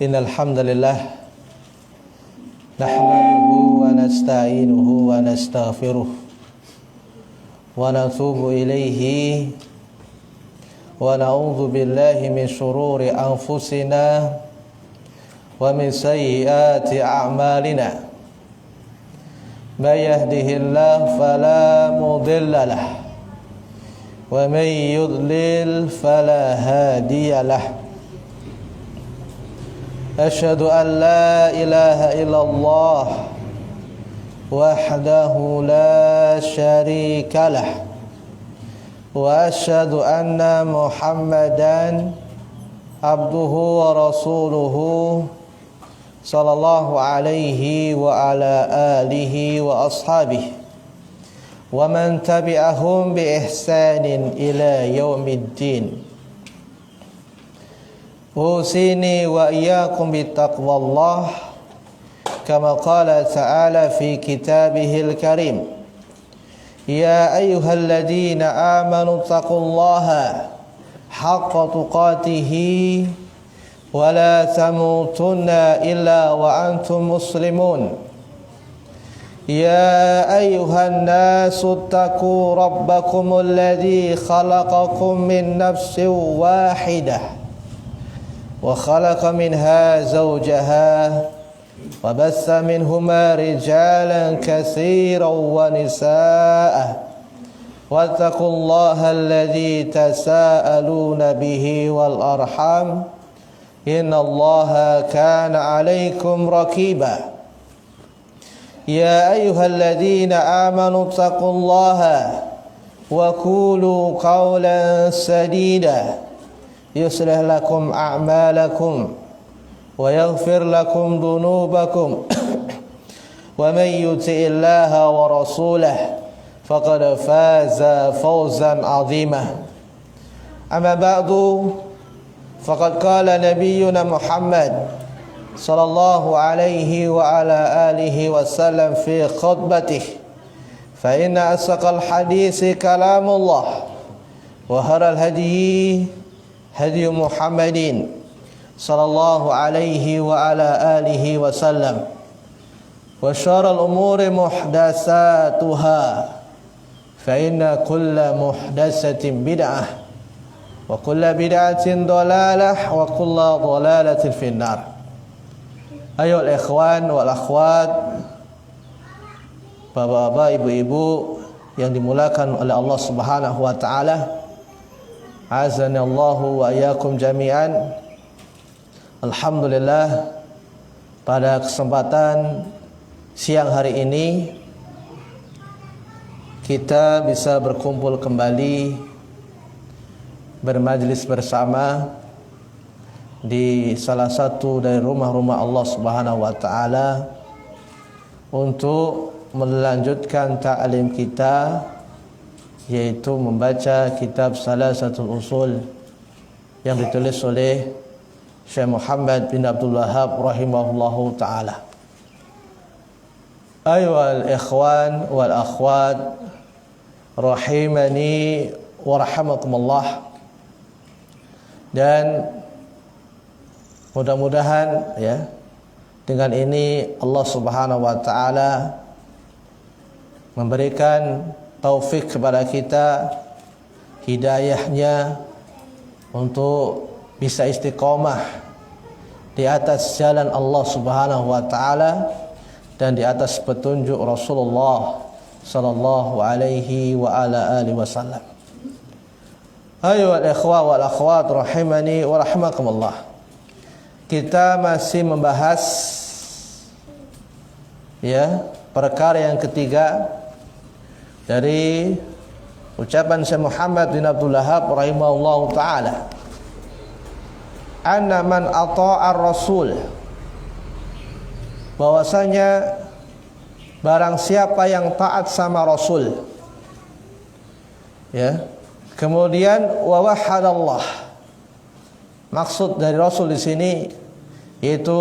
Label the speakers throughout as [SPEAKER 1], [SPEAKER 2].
[SPEAKER 1] Innal hamdalillah nahmaduhu wa nasta'inuhu wa nastaghfiruh wa natubu ilaihi wa na'udzu billahi min shururi anfusina wa min sayyiati a'malina. May yahdihillahu fala mudilla lahu wa may yudlil fala hadiya lahu. Asyhadu an la ilaha illallah wahdahu la syarika lah wa asyhadu anna Muhammadan abduhu wa rasuluhu sallallahu alaihi wa ala alihi wa ashabihi wa man tabi'ahum bi ihsanin ila yaumiddin. Usini wa iyyakum bittaqwallah kama qala ta'ala fi kitabihil karim. Ya ayyuhalladzina amanu taqullaha haqqa tuqatih wa la tamutunna illa wa antum muslimun. Ya ayyuhan nasu taqu rabbakumul ladzi khalaqakum min nafsin wahidah وخلق منها زوجها وبث منهما رجالا كثيرا ونساء واتقوا الله الذي تساءلون به والأرحام إن الله كان عليكم رقيبا. يا أيها الذين آمنوا اتقوا الله وقولوا قولا سديدا يصلح لكم أعمالكم ويغفر لكم ذنوبكم ومن يطع الله ورسوله فقد فاز فوزا عظيما. أما بعد فقد قال نبينا محمد صلى الله عليه وعلى آله وسلم في خطبته فإن أصدق الحديث كلام الله وخير الهدي هدي محمد صلى الله عليه وعلى آله وسلم وشر الأمور محدثاتها فإن كل محدثة بدعة وكل بدعة ضلالة وكل ضلالة في النار. أيها الإخوان والأخوات, bapak-bapak, ibu-ibu yang dimuliakan oleh Allah Subhanahu wa taala, azanallahu wa iyyakum jami'an. Alhamdulillah, pada kesempatan siang hari ini kita bisa berkumpul kembali bermajlis bersama di salah satu dari rumah-rumah Allah Subhanahu wa taala untuk melanjutkan ta'lim kita, yaitu membaca kitab Salasatul Usul yang ditulis oleh Syekh Muhammad bin Abdul Wahhab rahimahullahu ta'ala. Ayyuhal ikhwan wal akhwat rahimani wa rahimakumullah. Dan mudah-mudahan ya, dengan ini Allah Subhanahu wa taala memberikan taufik kepada kita, hidayahnya untuk bisa istiqomah di atas jalan Allah Subhanahu wa taala dan di atas petunjuk Rasulullah sallallahu alaihi wa ala alihi wasallam. Ayyuhal ikhwa wal akhwat rahimani wa rahimakumullah. Kita masih membahas ya perkara yang ketiga dari ucapan Syekh Muhammad bin Abdul Wahhab rahimahullahu taala, anna man ata'ar rasul, bahwasanya barang siapa yang taat sama Rasul ya, kemudian wa wahhadallah, maksud dari Rasul di sini yaitu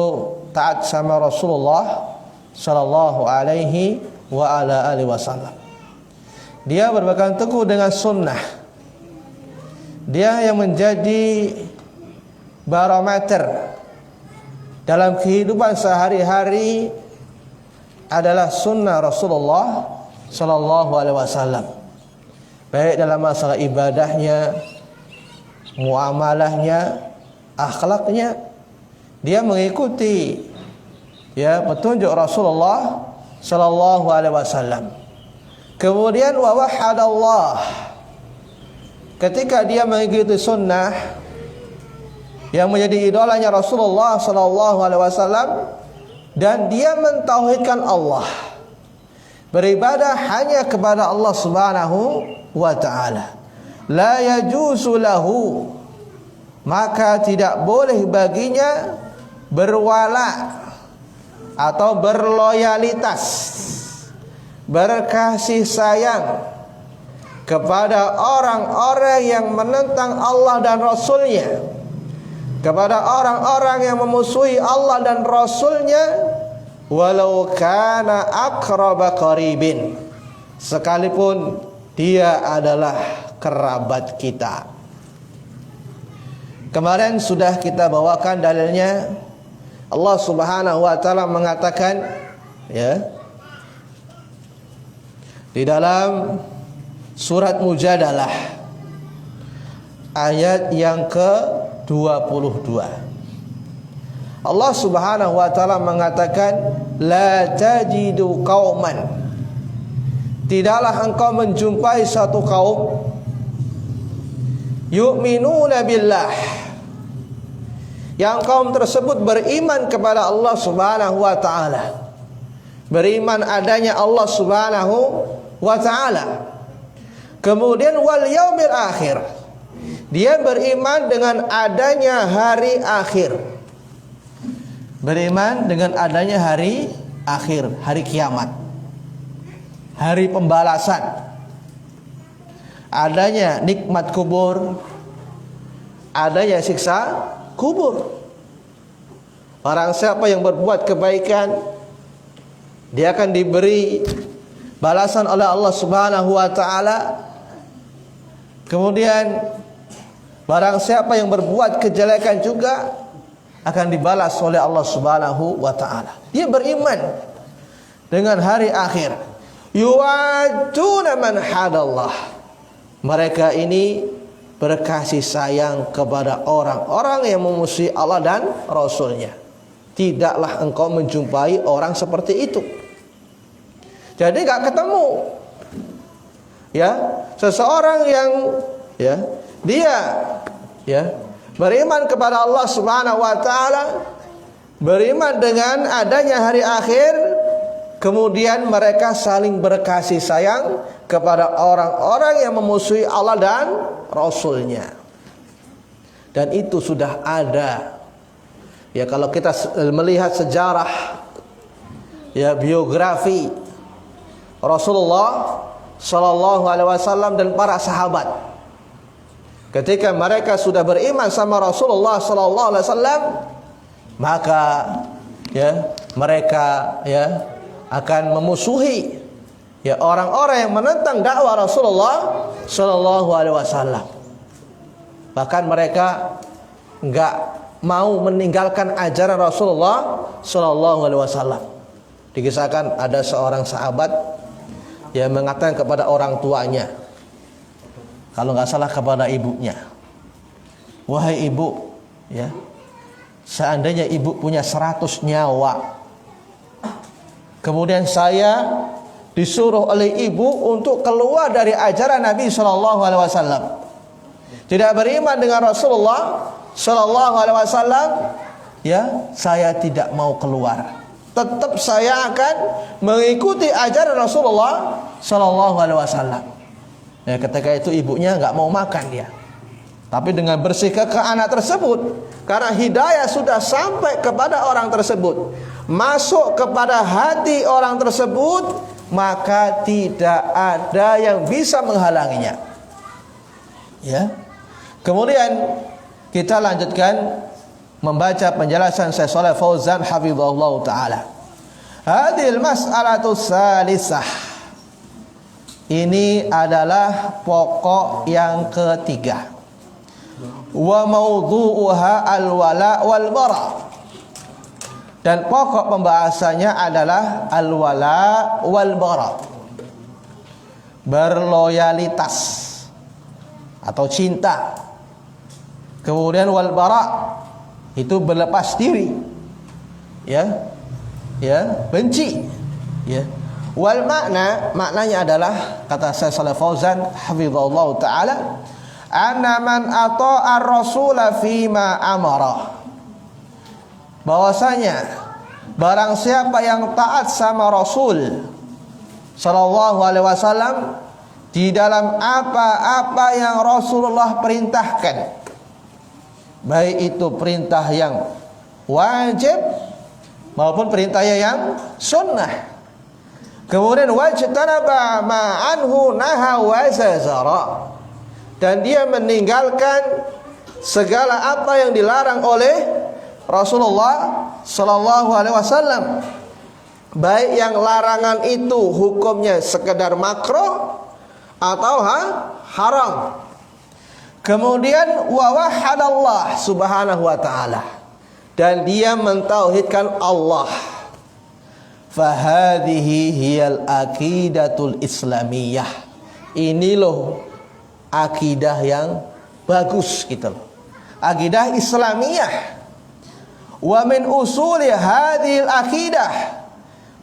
[SPEAKER 1] taat sama Rasulullah sallallahu alaihi wa ala alihi wasallam. Dia berpegang teguh dengan sunnah. Dia yang menjadi barometer dalam kehidupan sehari-hari adalah sunnah Rasulullah sallallahu alaihi wasallam. Baik dalam masalah ibadahnya, muamalahnya, akhlaknya, dia mengikuti petunjuk Rasulullah sallallahu alaihi wasallam. Kemudian wa wahadallah. Ketika dia mengikuti sunnah yang menjadi idolanya Rasulullah sallallahu alaihi wasallam, dan dia mentauhidkan Allah, beribadah hanya kepada Allah Subhanahu wa taala. La yajuzu lahu, maka tidak boleh baginya berwala atau berloyalitas, berkasih sayang kepada orang-orang yang menentang Allah dan Rasulnya, kepada orang-orang yang memusuhi Allah dan Rasulnya, walau kana aqraba qaribin, sekalipun dia adalah kerabat kita. Kemarin sudah kita bawakan dalilnya. Allah Subhanahu wa taala mengatakan di dalam surat Mujadalah ayat yang ke-22. Allah Subhanahu wa taala mengatakan, la tajidu qauman, tidaklah engkau menjumpai satu kaum, yu'minuna billah, yang kaum tersebut beriman kepada Allah Subhanahu wa taala, beriman adanya Allah Subhanahu wa taala. Kemudian wal yaumil akhir, dia beriman dengan adanya hari akhir, beriman dengan adanya hari akhir, hari kiamat, hari pembalasan, adanya nikmat kubur, adanya siksa kubur. Barang siapa yang berbuat kebaikan, dia akan diberi balasan oleh Allah Subhanahu wa taala. Kemudian barang siapa yang berbuat kejelekan juga akan dibalas oleh Allah Subhanahu wa taala. Dia beriman dengan hari akhir. Yu'aduna man hadallah, mereka ini berkasih sayang kepada orang-orang yang memusuhi Allah dan Rasulnya. Tidaklah engkau menjumpai orang seperti itu. Jadi gak ketemu seseorang yang dia beriman kepada Allah Subhanahu wa taala, beriman dengan adanya hari akhir, kemudian mereka saling berkasih sayang kepada orang-orang yang memusuhi Allah dan Rasulnya. Dan itu sudah ada. Kalau kita melihat sejarah, biografi Rasulullah sallallahu alaihi wasallam dan para sahabat, ketika mereka sudah beriman sama Rasulullah sallallahu alaihi wasallam, maka mereka akan memusuhi orang-orang yang menentang dakwah Rasulullah sallallahu alaihi wasallam. Bahkan mereka enggak mau meninggalkan ajaran Rasulullah sallallahu alaihi wasallam. Dikisahkan ada seorang sahabat yang mengatakan kepada orang tuanya, kalau nggak salah kepada ibunya, wahai ibu, seandainya ibu punya 100 nyawa, kemudian saya disuruh oleh ibu untuk keluar dari ajaran Nabi Shallallahu Alaihi Wasallam, tidak beriman dengan Rasulullah Shallallahu Alaihi Wasallam, saya tidak mau keluar. Tetap saya akan mengikuti ajaran Rasulullah Sallallahu Alaihi Wasallam. Ketika itu ibunya nggak mau makan dia, tapi dengan bersikap ke anak tersebut, karena hidayah sudah sampai kepada orang tersebut, masuk kepada hati orang tersebut, maka tidak ada yang bisa menghalanginya. Kemudian kita lanjutkan membaca penjelasan Syekh Shalih Fauzan hafizahullah taala. Hadhil mas'alatu salisah, ini adalah pokok yang ketiga. Wa mawdu'uha al-wala wal bara, Dan pokok pembahasannya adalah al-wala wal bara, berloyalitas atau cinta. Kemudian wal bara itu berlepas diri, ya, benci, ya. Wal maknanya adalah, kata Syekh Shalih Fauzan hafizahullah taala, anna man ata'a ar-rasula fima amara, bahwasanya barang siapa yang taat sama Rasul sallallahu alaihi wasallam di dalam apa-apa yang Rasulullah perintahkan, baik itu perintah yang wajib maupun perintahnya yang sunnah. Kemudian wajtanaba ma anhu naha wa zazara, dan dia meninggalkan segala apa yang dilarang oleh Rasulullah sallallahu alaihi wasallam, baik yang larangan itu hukumnya sekedar makruh atau haram. Kemudian wa wahadallah subhanahu wa ta'ala, dan dia mentauhidkan Allah. Fahadhihi hiyal aqidatul islamiyah, ini loh akidah yang bagus gitu loh, akidah Islamiyah. Wa min usuli hadhil akidah,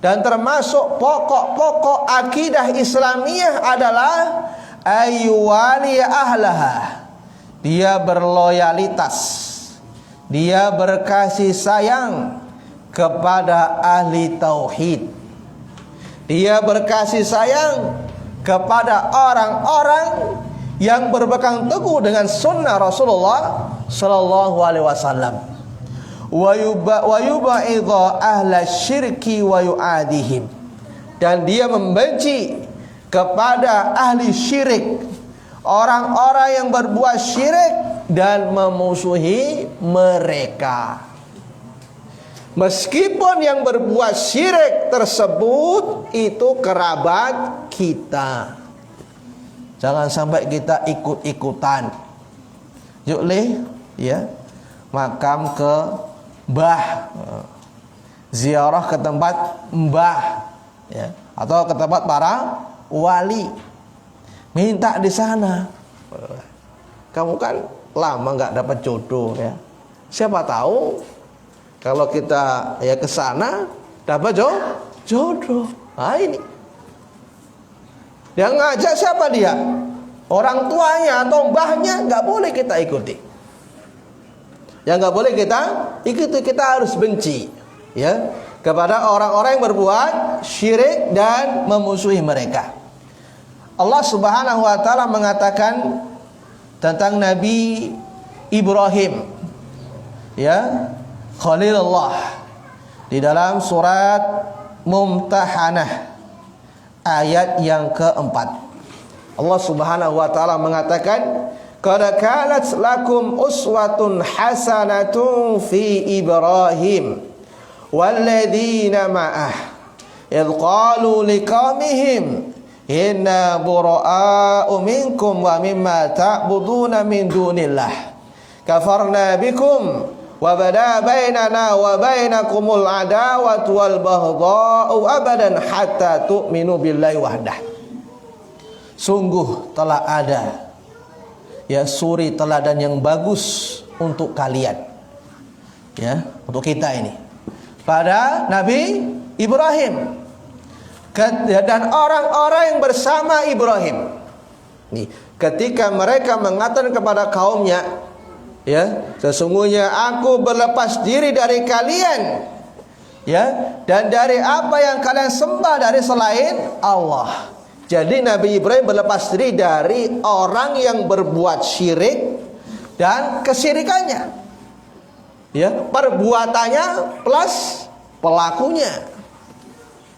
[SPEAKER 1] dan termasuk pokok-pokok akidah Islamiyah adalah ayyuwali ahlaha, dia berloyalitas, dia berkasih sayang kepada ahli tauhid, dia berkasih sayang kepada orang-orang yang berpegang teguh dengan sunnah Rasulullah sallallahu alaihi wasallam. Wa yub'idha ahla syirki wa yu'adihim, dan dia membenci kepada ahli syirik, orang-orang yang berbuat syirik, dan memusuhi mereka. Meskipun yang berbuat syirik tersebut itu kerabat kita, jangan sampai kita ikut-ikutan. Yuk ya, makam ke mbah, ziarah ke tempat mbah, ya, atau ke tempat para wali, minta di sana. Kamu kan lama nggak dapat jodoh, ya. Siapa tahu kalau kita ya ke sana dapat jodoh. Nah ini. Yang ngajak siapa dia? Orang tuanya atau mbahnya, nggak boleh kita ikuti. Yang nggak boleh kita ikuti, kita harus benci, ya, kepada orang-orang yang berbuat syirik dan memusuhi mereka. Allah Subhanahu wa taala mengatakan tentang Nabi Ibrahim, ya, Khalilullah, di dalam surat Mumtahanah ayat yang keempat. Allah Subhanahu wa taala mengatakan, qad kanat lakum uswatun hasanatun fi Ibrahim walladzina ma'ah idh qalu liqaumihim inna bura'a'u minkum wa mimma ta'buduna min dunillah kafarna bikum wa bada bainana wa bainakumul adawatu wal baghdha'u abadan hatta tu'minu billahi wahdah. Sungguh telah ada, ya, suri teladan yang bagus untuk kalian, ya, untuk kita ini, pada Nabi Ibrahim dan orang-orang yang bersama Ibrahim. Nih, ketika mereka mengatakan kepada kaumnya, ya, sesungguhnya aku berlepas diri dari kalian, ya, dan dari apa yang kalian sembah dari selain Allah. Jadi Nabi Ibrahim berlepas diri dari orang yang berbuat syirik dan kesyirikannya, ya, perbuatannya plus pelakunya,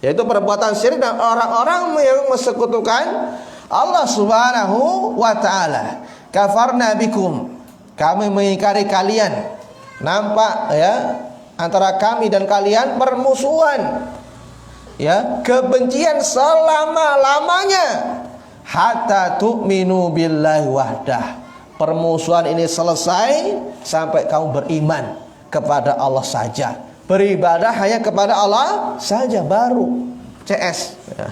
[SPEAKER 1] yaitu perbuatan syirik dan orang-orang yang mensekutukan Allah Subhanahu wa taala. Kafarna bikum, kami mengingkari kalian. Nampak, ya, antara kami dan kalian permusuhan, ya, kebencian selama-lamanya, hatta tu'minu billahi wahdah. Permusuhan ini selesai sampai kamu beriman kepada Allah saja, beribadah hanya kepada Allah saja, baru CS ya.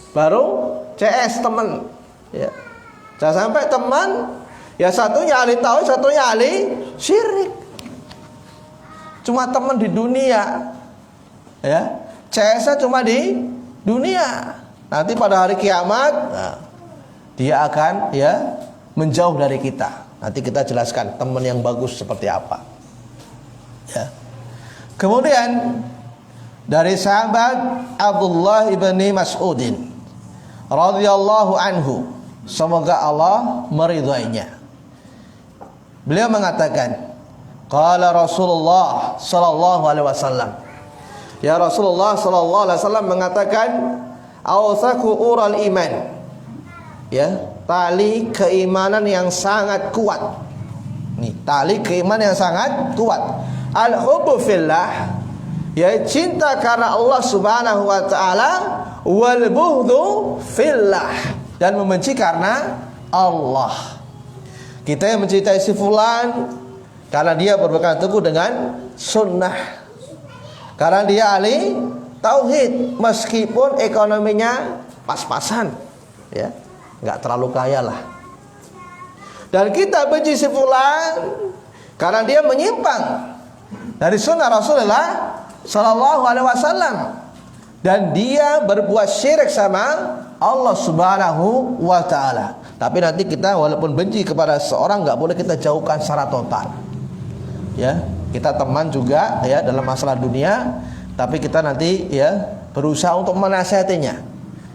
[SPEAKER 1] Baru CS teman ya. Jangan sampai teman ya satunya ahli tauhid, satunya ahli syirik. Cuma teman di dunia ya, CS-nya cuma di dunia. Nanti pada hari kiamat dia akan ya menjauh dari kita. Nanti kita jelaskan teman yang bagus seperti apa ya. Kemudian dari sahabat Abdullah ibni Mas'udin radhiyallahu anhu, semoga Allah meridhoinya, beliau mengatakan, qala Rasulullah sallallahu alaihi wasallam, ya Rasulullah sallallahu alaihi wasallam mengatakan, awthaku ural iman, ya, tali keimanan yang sangat kuat. Nih, tali keimanan yang sangat kuat. Al-hubbu fillah, ya, cinta karena Allah Subhanahu wa taala, wal bughdu fillah, dan membenci karena Allah. Kita yang mencintai si fulan karena dia berpegang teguh dengan sunnah, karena dia ahli tauhid, meskipun ekonominya pas-pasan ya, nggak terlalu kaya lah. Dan kita benci si fulan karena dia menyimpang dari sunnah Rasulullah sallallahu alaihi wasallam, dan dia berbuat syirik sama Allah Subhanahu wa taala. Tapi nanti kita walaupun benci kepada seorang, nggak boleh kita jauhkan secara total. Ya, kita teman juga ya dalam masalah dunia, tapi kita nanti ya berusaha untuk menasihatinya,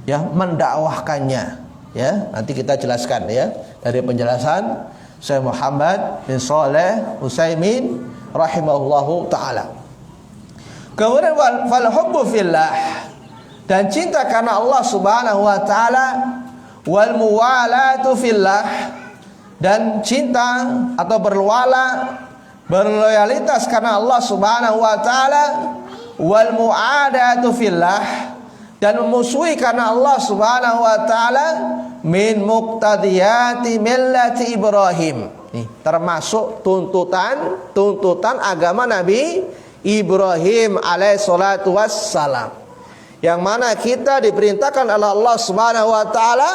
[SPEAKER 1] ya, mendakwahkannya. Ya, nanti kita jelaskan ya dari penjelasan Syekh Muhammad bin Shalih Utsaimin rahimahullahu taala. Kemudian fal hubbu fillah, dan cinta karena Allah Subhanahu wa taala, wal muwalatu fillah, dan cinta atau berloyalitas karena Allah Subhanahu wa taala, wal muadatu fillah, dan memusuhi karena Allah Subhanahu wa taala, min muqtadiyati millati Ibrahim. Nih, termasuk tuntutan agama Nabi Ibrahim alaihissalatu wassalam, yang mana kita diperintahkan oleh Allah Subhanahu wa taala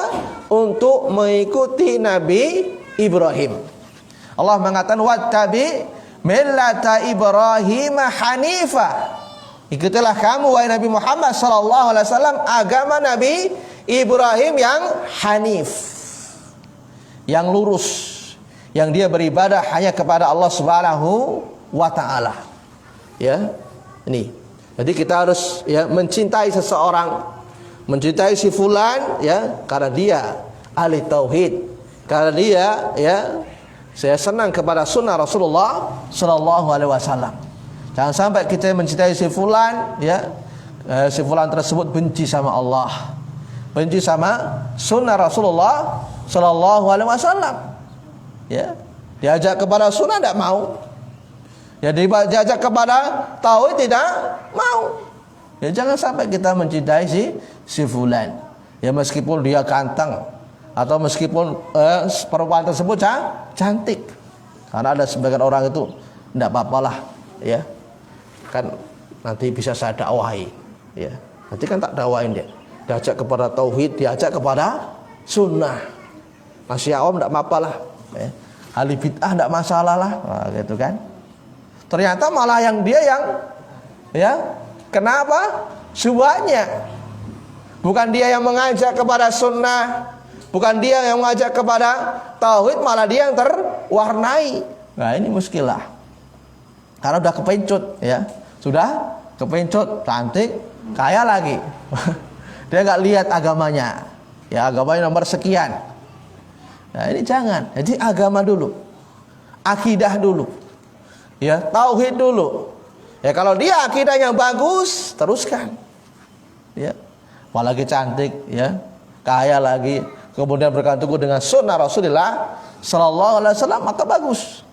[SPEAKER 1] untuk mengikuti Nabi Ibrahim. Allah mengatakan, wattabi millata Ibrahim hanifa, ikutilah kamu wahai Nabi Muhammad sallallahu alaihi wasallam agama Nabi Ibrahim yang hanif, yang lurus, yang dia beribadah hanya kepada Allah Subhanahu wa taala. Ya, ini. Jadi kita harus ya mencintai seseorang, mencintai si fulan ya karena dia ahli tauhid, karena dia ya saya senang kepada sunnah Rasulullah sallallahu alaihi wasallam. Jangan sampai kita mencintai si fulan ya, si fulan tersebut benci sama Allah, benci sama sunnah Rasulullah sallallahu alaihi wasallam. Ya, diajak kepada sunnah tidak mau. Ya, diajak kepada tauhid tidak mau. Ya, jangan sampai kita mencintai si fulan. Ya, meskipun dia ganteng atau meskipun perempuan tersebut cantik. Karena ada sebagian orang itu tidak apa-apalah, ya. Kan nanti bisa saya dakwahi, ya. Nanti kan tak dakwahin dia. Diajak kepada tauhid, diajak kepada sunnah. Masih awam tidak apa-apalah, ya. Ahli bid'ah tidak masalah lah, nah, gitu kan. Ternyata malah yang dia yang ya, kenapa? Subhannya. Bukan dia yang mengajak kepada sunnah, bukan dia yang mengajak kepada tauhid, malah dia yang terwarnai. Nah, ini muskilah. Karena udah kepencut ya. Sudah kepencut, cantik, kaya lagi. Dia enggak lihat agamanya. Ya, agamanya nomor sekian. Nah, ini jangan. Jadi agama dulu. Akidah dulu. Ya, tauhid dulu. Ya, kalau dia akidahnya bagus, teruskan. Ya. Apalagi cantik, ya. Kaya lagi, kemudian berpegang teguh dengan sunnah Rasulullah sallallahu alaihi wasallam, maka bagus.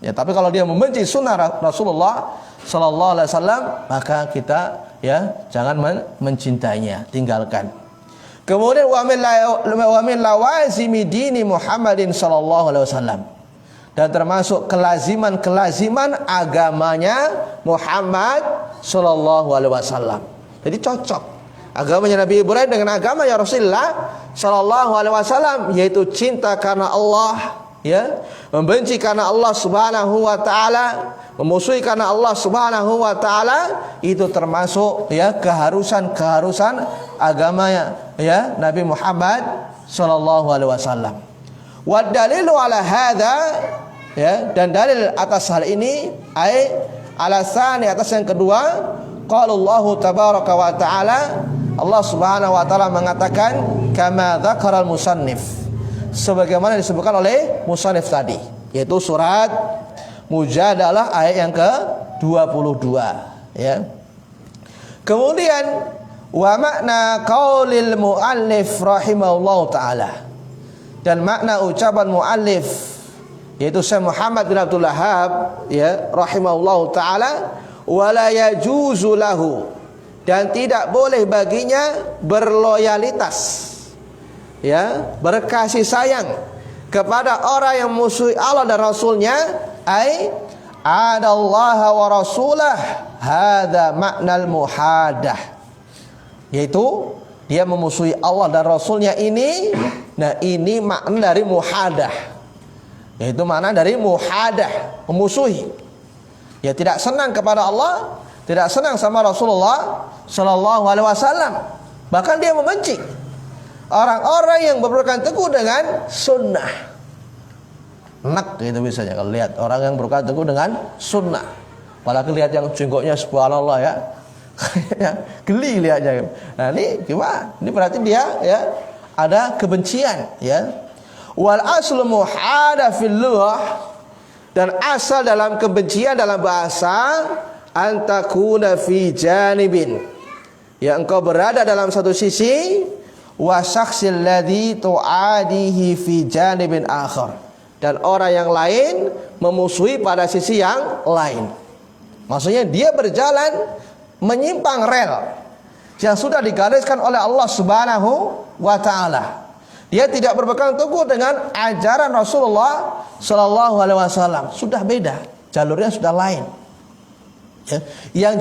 [SPEAKER 1] Ya, tapi kalau dia membenci sunnah Rasulullah sallallahu alaihi wasallam, maka kita ya jangan mencintainya, tinggalkan. Kemudian wa min lawazimi dini Muhammadin sallallahu alaihi wasallam, dan termasuk kelaziman agamanya Muhammad sallallahu alaihi wasallam. Jadi cocok agamanya Nabi Ibrahim dengan agama ya Rasulullah sallallahu alaihi wasallam, yaitu cinta karena Allah, ya, membenci karena Allah Subhanahu wa taala, memusuhi karena Allah Subhanahu wa taala. Itu termasuk ya keharusan agamanya ya Nabi Muhammad sallallahu alaihi wasallam. Wa dalilu ala hadza, ya, dan dalil atas hal ini alasani, atas yang kedua, qala Allah tabaraka wa taala, Allah Subhanahu wa taala mengatakan kama dzakara al-musannif, sebagaimana disebutkan oleh musannif tadi, yaitu surat Mujadalah ayat yang ke-22, ya. Kemudian wa makna qaulil muallif rahimahullahu taala, dan makna ucapan muallif yaitu Syekh Muhammad bin Abdul Wahhab, ya, rahimahullahu taala, wala yajuzu lahu, dan tidak boleh baginya berloyalitas, ya, berkasih sayang kepada orang yang musuhi Allah dan Rasulnya, adallaha wa rasulah, hadza maknal muhadah, yaitu dia memusuhi Allah dan Rasulnya ini. Nah, ini makna dari muhadah, yaitu makna dari muhadah, memusuhi. Ya, tidak senang kepada Allah, tidak senang sama Rasulullah sallallahu alaihi wasallam, bahkan dia membenci orang-orang yang berpegang teguh dengan sunnah. Enak gitu misalnya kalau lihat orang yang berpegang teguh dengan sunnah, apalagi lihat yang jenggotnya subhanallah, ya, geli lihatnya. Nah, ini gimana? Ini berarti dia, ya, ada kebencian, ya. Wal aslu muhada fil lughah, dan asal dalam kebencian dalam bahasa, antakuna fi janibin, ya, engkau berada dalam satu sisi, wa syakhsil ladzi tu'adihi fi janibin akhar, dan orang yang lain memusuhi pada sisi yang lain. Maksudnya dia berjalan menyimpang rel yang sudah digariskan oleh Allah Subhanahu wa taala. Dia tidak berpegang teguh dengan ajaran Rasulullah sallallahu alaihi wasallam. Sudah beda, jalurnya sudah lain. Ya, yang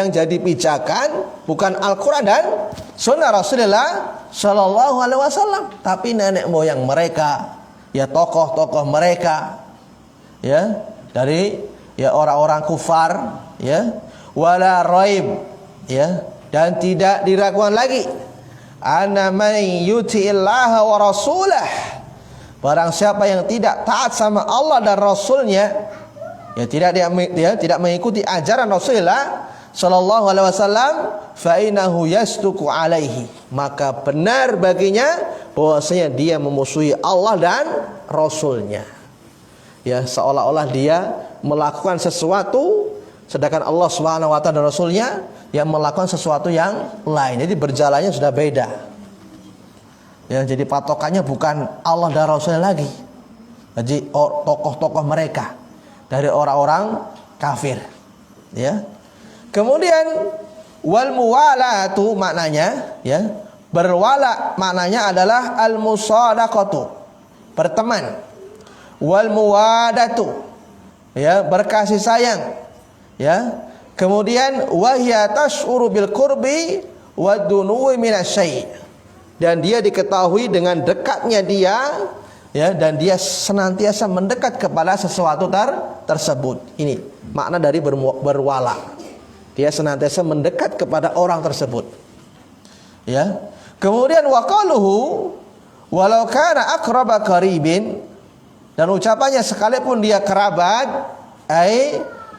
[SPEAKER 1] jadi pijakan bukan Al-Qur'an dan sunnah Rasulullah sallallahu alaihi wasallam, tapi nenek moyang mereka, ya, tokoh-tokoh mereka, ya, dari, ya, orang-orang kufar, ya. Wala raib, ya, dan tidak diragukan lagi, anna man yuti'illaha wa rasulah, barang siapa yang tidak taat sama Allah dan Rasulnya, ya, tidak mengikuti ajaran Rasulullah sallallahu alaihi wasallam, fa innahu yasduqu alaihi, maka benar baginya bahwasanya dia memusuhi Allah dan Rasulnya. Ya, seolah-olah dia melakukan sesuatu sedangkan Allah Subhanahu wa taala dan Rasulnya yang melakukan sesuatu yang lain. Jadi berjalannya sudah beda. Ya, jadi patokannya bukan Allah dan Rasulnya lagi. Jadi tokoh-tokoh mereka dari orang-orang kafir, ya. Kemudian wal muwalatu maknanya, ya, berwala maknanya adalah al musadaqatu, berteman. Wal muwadatu, ya, berkasih sayang, ya. Kemudian wahya tash'uru bil qurbi wad dunuwi minasyai', dan dia diketahui dengan dekatnya dia, ya, dan dia senantiasa mendekat kepada sesuatu tersebut. Ini makna dari berwala. Dia senantiasa mendekat kepada orang tersebut, ya. Kemudian waqaluhu walau kana aqraba qaribin, dan ucapannya sekalipun dia kerabat,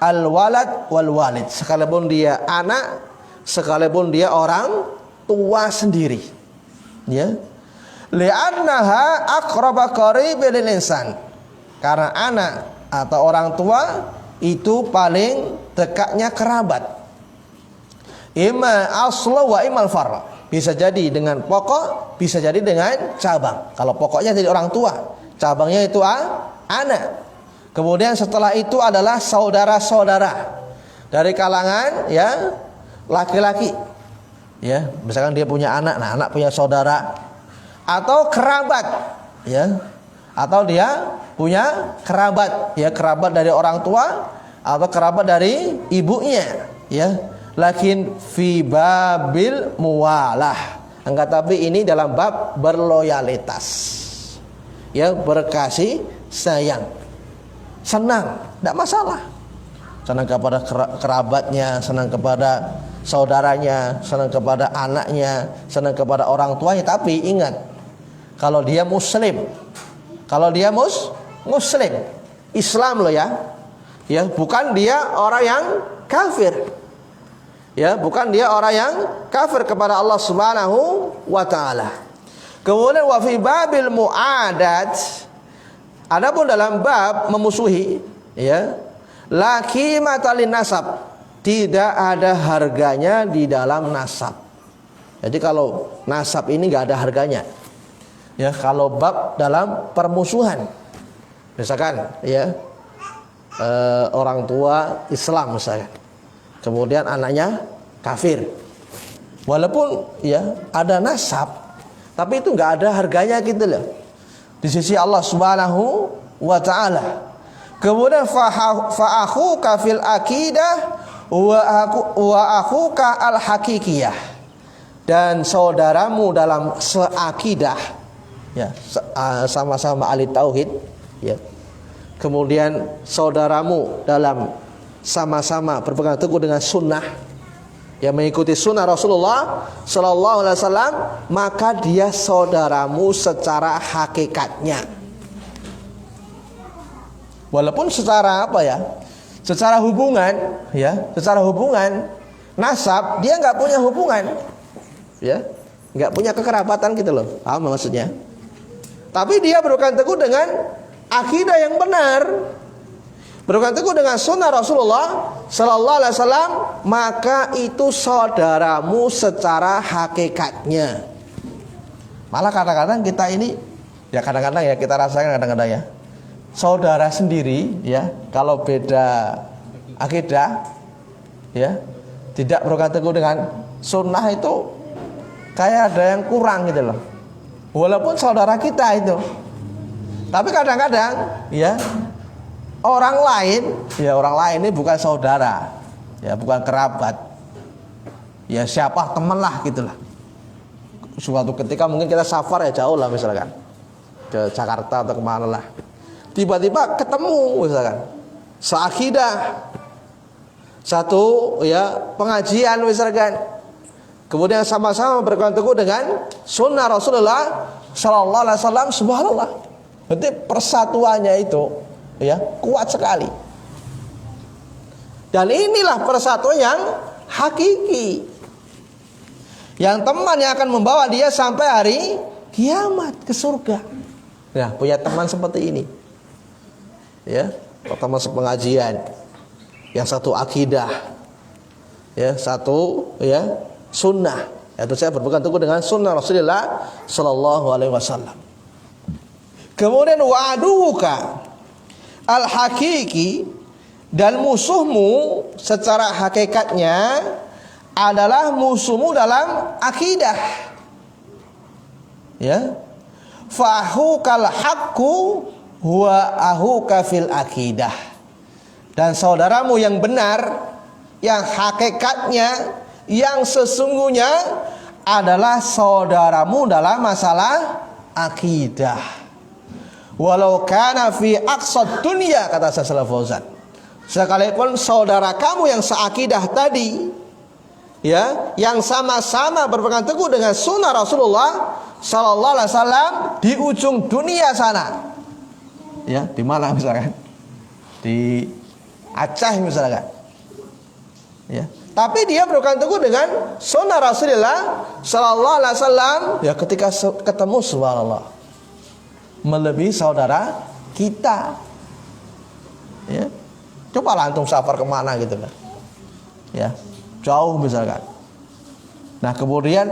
[SPEAKER 1] al walad wal walid, sekalipun dia anak, sekalipun dia orang tua sendiri, ya. Li'annaha aqraba qaribin lil insan, karena anak atau orang tua itu paling dekatnya kerabat. Ima asla wa imal far'a, bisa jadi dengan pokok, bisa jadi dengan cabang. Kalau pokoknya jadi orang tua, cabangnya itu anak. Kemudian setelah itu adalah saudara-saudara dari kalangan, ya, laki-laki, ya. Misalkan dia punya anak, nah anak punya saudara, atau kerabat, ya, atau dia punya kerabat, ya kerabat dari orang tua atau kerabat dari ibunya, ya. Lakin fi babil muwalah. Angkat tapi ini dalam bab berloyalitas, ya, berkasih sayang, senang, tidak masalah. Senang kepada kerabatnya, senang kepada saudaranya, senang kepada anaknya, senang kepada orang tuanya. Tapi ingat, kalau dia muslim, kalau dia muslim, Islam loh ya, ya, bukan dia orang yang kafir. Ya, bukan dia orang yang kafir kepada Allah Subhanahu wa taala. Kemudian wa fi babil muadat, adapun dalam bab memusuhi, ya, la qimata lin nasab, tidak ada harganya di dalam nasab. Jadi kalau nasab ini enggak ada harganya. Ya, kalau bab dalam permusuhan. Misalkan ya, orang tua Islam misalkan, kemudian anaknya kafir, walaupun ya ada nasab, tapi itu nggak ada harganya gitu loh di sisi Allah Subhanahu wa taala. Kemudian fa akhuka fil aqidah wa akhuka al hakikiyah, dan saudaramu dalam seakidah, ya, sama-sama ahli tauhid, ya. Kemudian saudaramu dalam sama-sama berpegang teguh dengan sunnah, yang mengikuti sunnah Rasulullah Sallallahu Alaihi Wasallam, maka dia saudaramu secara hakikatnya. Walaupun secara apa ya, secara hubungan, ya, secara hubungan nasab dia nggak punya hubungan, ya, nggak punya kekerabatan gitu loh, paham maksudnya? Tapi dia berpegang teguh dengan akidah yang benar, berpegang teguh dengan sunnah Rasulullah Sallallahu Alaihi Wasallam, maka itu saudaramu secara hakikatnya. Malah kadang-kadang kita ini, ya kadang-kadang ya kita rasakan kadang-kadang ya, saudara sendiri, ya, kalau beda akidah, ya, tidak berpegang teguh dengan sunnah, itu kayak ada yang kurang gitu loh. Walaupun saudara kita itu, tapi kadang-kadang ya orang lain, ya orang lain ini bukan saudara, ya bukan kerabat, ya siapa, teman lah gitulah. Suatu ketika mungkin kita safar ya jauh lah misalkan ke Jakarta atau kemana lah, tiba-tiba ketemu misalkan seakidah, satu ya pengajian misalkan, kemudian sama-sama berpegang teguh dengan sunnah Rasulullah Sallallahu Alaihi Wasallam, subhanallah, berarti persatuannya itu ya kuat sekali. Dan inilah persatuan yang hakiki, yang teman yang akan membawa dia sampai hari kiamat ke surga. Ya, punya teman seperti ini, ya, teman sepengajian, yang satu akidah, ya, satu ya sunnah, yaitu saya berpegang teguh dengan sunnah Rasulullah Sallallahu Alaihi Wasallam. Kemudian wa'aduka al-hakiki, dan musuhmu secara hakikatnya adalah musuhmu dalam akidah, ya. Fahukal haqqu huwa ahuka fil akidah, dan saudaramu yang benar, yang hakikatnya, yang sesungguhnya adalah saudaramu dalam masalah akidah. Walau kana fi aqsad dunya, kata Syekh Fauzan, sekalipun saudara kamu yang seakidah tadi, ya, yang sama-sama berpegang teguh dengan sunnah Rasulullah Sallallahu Alaihi Wasallam di ujung dunia sana, ya, di mana misalkan di Aceh misalkan, ya, tapi dia berpegang teguh dengan sunnah Rasulullah Sallallahu Alaihi Wasallam, ya, ketika ketemu subhanallah melebihi saudara kita, ya. Coba lah antum safar kemana gitu kan, ya, jauh misalkan. Nah kemudian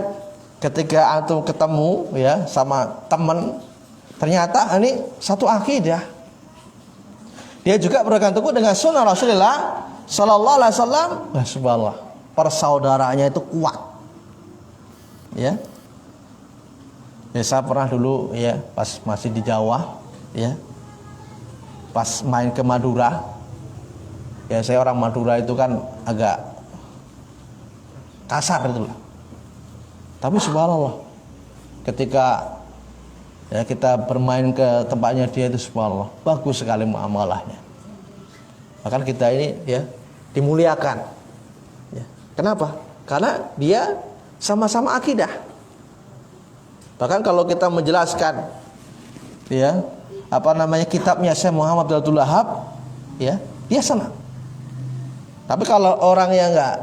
[SPEAKER 1] ketika antum ketemu ya sama teman, ternyata ini satu akidah, dia juga berpegang teguh dengan sunnah Rasulullah Sallallahu Alaihi Wasallam, nah, subhanallah, persaudaraannya itu kuat, ya. Ya, saya pernah dulu ya pas masih di Jawa, ya, pas main ke Madura, ya saya orang Madura itu kan agak kasar itu lah. Tapi subhanallah, ketika ya kita bermain ke tempatnya dia itu subhanallah, bagus sekali muamalahnya. Bahkan kita ini ya dimuliakan. Ya. Kenapa? Karena dia sama-sama akidah. Bahkan kalau kita menjelaskan ya kitabnya Syekh Muhammad Abdul Wahab, ya dia senang. Tapi kalau orang yang enggak,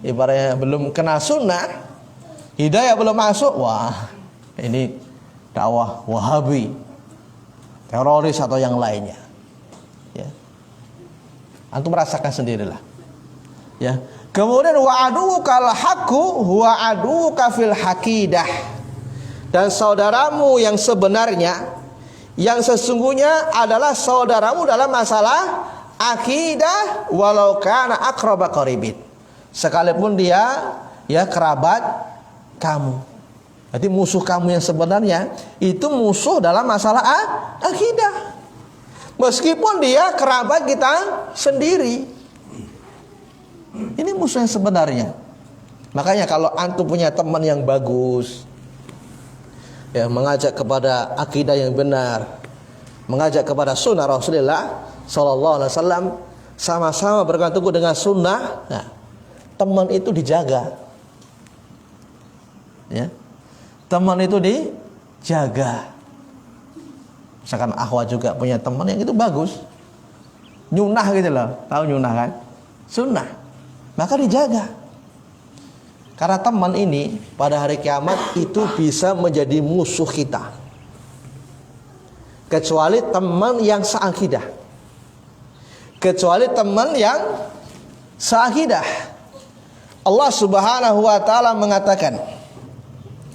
[SPEAKER 1] ibaratnya belum kenal sunnah, hidayah belum masuk, wah ini dakwah Wahabi, teroris atau yang lainnya. Ya. Antum merasakan sendirilah. Ya. Kemudian wa aduka al-haqqu huwa aduka fil haqidah. Dan saudaramu yang sebenarnya, yang sesungguhnya adalah saudaramu dalam masalah akidah, walau kana aqraba qaribin, sekalipun dia ya kerabat kamu. Jadi musuh kamu yang sebenarnya itu musuh dalam masalah akidah, meskipun dia kerabat kita sendiri. Ini musuh yang sebenarnya. Makanya kalau antum punya teman yang bagus, ya, mengajak kepada akidah yang benar, mengajak kepada sunnah Rasulullah Sallallahu Alaihi Wasallam, sama-sama berpegang teguh dengan sunnah. Nah, teman itu dijaga, ya, teman itu dijaga. Misalkan akhwat juga punya teman yang itu bagus, nyunah gitu loh, tahu nyunah kan? Sunnah, maka dijaga. Karena teman ini pada hari kiamat itu bisa menjadi musuh kita, kecuali teman yang seakidah. Kecuali teman yang seakidah. Allah Subhanahu wa taala mengatakan,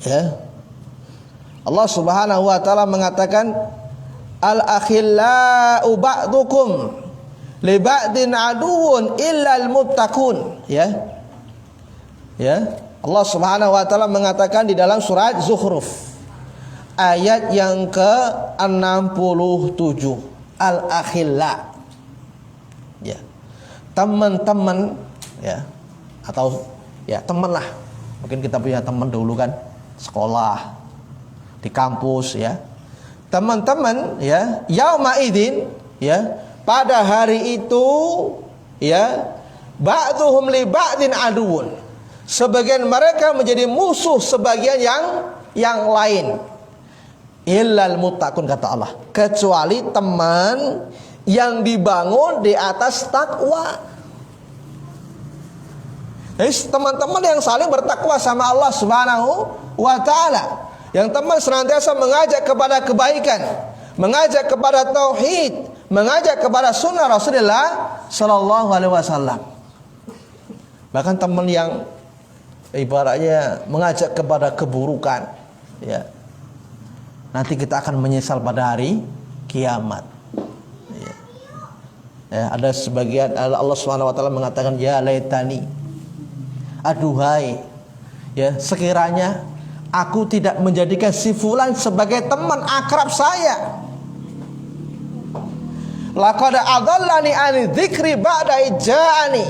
[SPEAKER 1] ya. Allah Subhanahu wa taala mengatakan, al-akhillau ba'dukum li ba'din aduwwun illal muttaqun, ya. Ya, Allah Subhanahu wa taala mengatakan di dalam surat Zukhruf ayat yang ke-67, al-akhilla. Ya. Teman-teman, ya, atau ya teman lah. Mungkin kita punya teman dulu kan, sekolah, di kampus, ya. Teman-teman, ya, yauma idzin, ya, pada hari itu, ya, ba'dhum li ba'din aduwwun. Sebagian mereka menjadi musuh sebagian yang lain. Illal muttaqun, kata Allah, kecuali teman yang dibangun di atas takwa. Jadi teman-teman yang saling bertakwa sama Allah Subhanahu wa taala, yang teman senantiasa mengajak kepada kebaikan, mengajak kepada tauhid, mengajak kepada sunnah Rasulullah sallallahu alaihi wasallam. Bahkan teman yang ibaratnya mengajak kepada keburukan, ya, nanti kita akan menyesal pada hari kiamat. Ya, ada sebagian Allah Subhanahu wa taala mengatakan, ya laitani, aduhai, ya, sekiranya aku tidak menjadikan si fulan sebagai teman akrab saya. Laqad adallani ani dzikri ba'da ija'ani.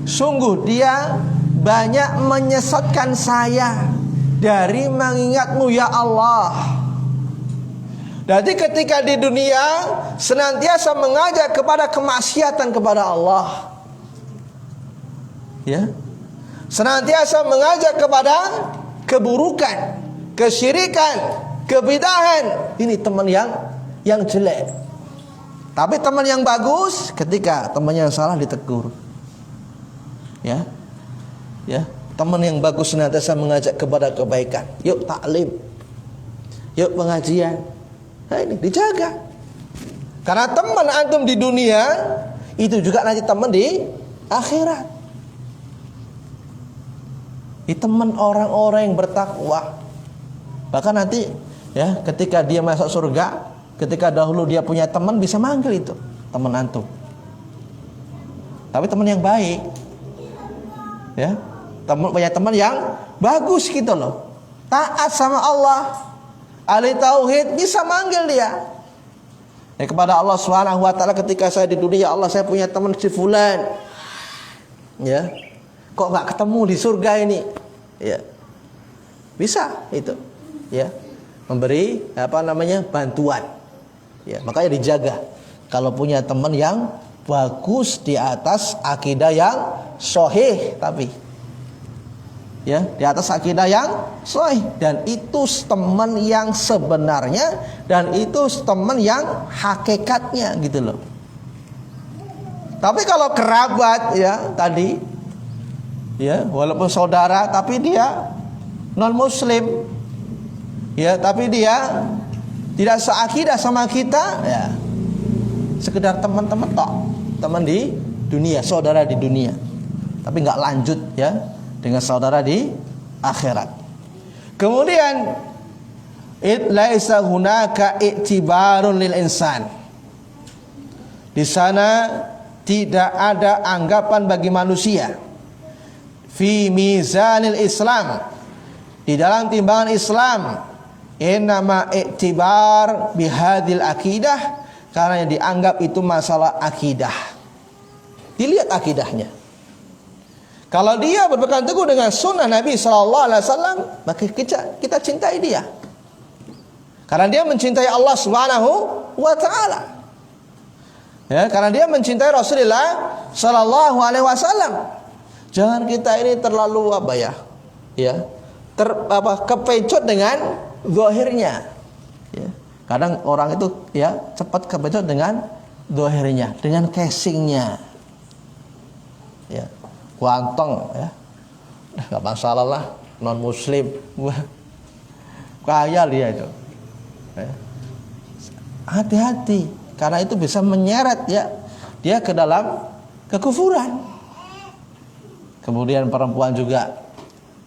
[SPEAKER 1] Sungguh dia banyak menyesatkan saya dari mengingatmu ya Allah. Jadi ketika di dunia senantiasa mengajak kepada kemaksiatan kepada Allah, ya, senantiasa mengajak kepada keburukan, kesyirikan, kebidahan, ini teman yang jelek. Tapi teman yang bagus, ketika teman yang salah ditegur, ya, ya, teman yang bagus senantiasa mengajak kepada kebaikan. Yuk taklim, yuk pengajian. Nah, ini dijaga. Karena teman antum di dunia itu juga nanti teman di akhirat. Ini teman orang-orang yang bertakwa. Bahkan nanti, ya, ketika dia masuk surga, ketika dahulu dia punya teman, bisa manggil itu teman antum. Tapi teman yang baik, ya, punya teman yang bagus gitu loh, taat sama Allah, ahli tauhid, bisa manggil dia. kepada Allah Subhanahu wa taala, ketika saya di dunia, ya Allah saya punya teman si fulan. Ya. Kok enggak ketemu di surga ini? Ya. Bisa itu. Ya. Memberi bantuan. Ya, makanya dijaga. Kalau punya teman yang bagus di atas akidah yang sahih, tapi ya, di atas akidah yang sahih, dan itu teman yang sebenarnya, dan itu teman yang hakikatnya gitu loh. Tapi kalau kerabat ya tadi, ya walaupun saudara tapi dia non muslim, ya tapi dia tidak seakidah sama kita, ya sekedar teman-teman tok, teman di dunia, saudara di dunia, tapi nggak lanjut ya dengan saudara di akhirat. Kemudian laisa hunaka i'tibarun lil insan. Di sana tidak ada anggapan bagi manusia fi mizanil Islam, di dalam timbangan Islam, innama i'tibar bihadil akidah, karena yang dianggap itu masalah akidah. Dilihat akidahnya. Kalau dia berpegang teguh dengan sunnah Nabi SAW, maka kita cintai dia, karena dia mencintai Allah Subhanahu wa taala. Ya, karena dia mencintai Rasulullah sallallahu alaihi wasallam. Jangan kita ini terlalu kepecut dengan zahirnya. Ya. Kadang orang itu ya cepat kepecut dengan zahirnya, dengan casingnya. Ya, ganteng ya, nggak masalah lah, non muslim, kaya dia itu. Ya. Hati-hati, karena itu bisa menyeret ya dia ke dalam kekufuran. Kemudian perempuan juga,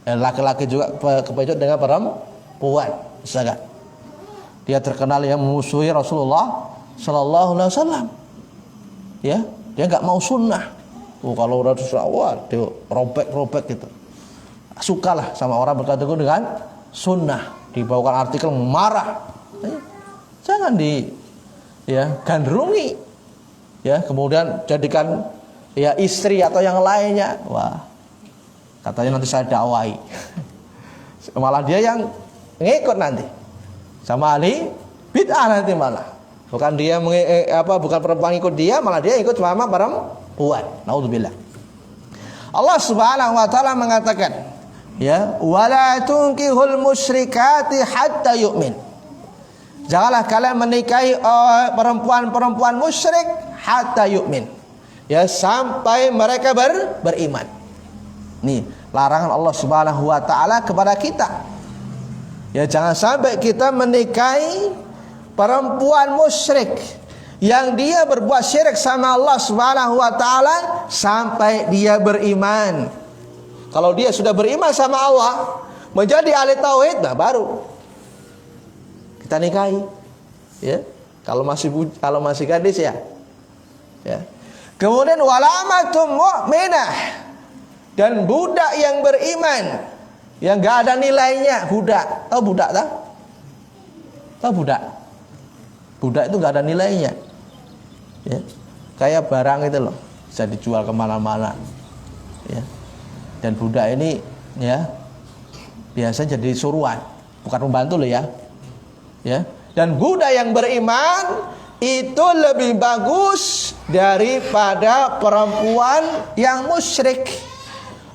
[SPEAKER 1] laki-laki juga kepecut dengan perempuan, misalkan dia terkenal yang memusuhi Rasulullah Sallallahu Alaihi Wasallam, ya dia nggak mau sunnah. Kalau Rasulullah, dia robek gitu. Sukalah sama orang berkata dengan sunnah, dibawakan artikel marah. Jangan gandrungi, ya kemudian jadikan ya istri atau yang lainnya. Wah, katanya nanti saya dakwai. Malah dia yang ngikut nanti sama ahli bid'ah nanti malah. Bukan dia bukan perempuan ikut dia, malah dia ikut sama perempuan. Naudzubillah. Allah Subhanahu wa taala mengatakan, ya, wala tunkihul musyrikati hatta yu'min. Janganlah kalian menikahi perempuan-perempuan musyrik hatta yu'min. Ya, sampai mereka beriman. Nih, larangan Allah Subhanahu wa taala kepada kita. Ya, jangan sampai kita menikahi perempuan musyrik yang dia berbuat syirik sama Allah Subhanahu wa taala sampai dia beriman. Kalau dia sudah beriman sama Allah, menjadi ahli tauhid, nah baru kita nikahi. Ya. Kalau masih gadis ya. Ya. Kemudian walamatum mu'minah, dan budak yang beriman yang enggak ada nilainya, budak. Tahu budak tak? Tahu budak? Budak itu nggak ada nilainya, ya. Kayak barang itu loh, bisa dijual kemana-mana, ya. Dan budak ini, ya, biasa jadi suruhan, bukan pembantu loh ya, ya. Dan budak yang beriman itu lebih bagus daripada perempuan yang musyrik.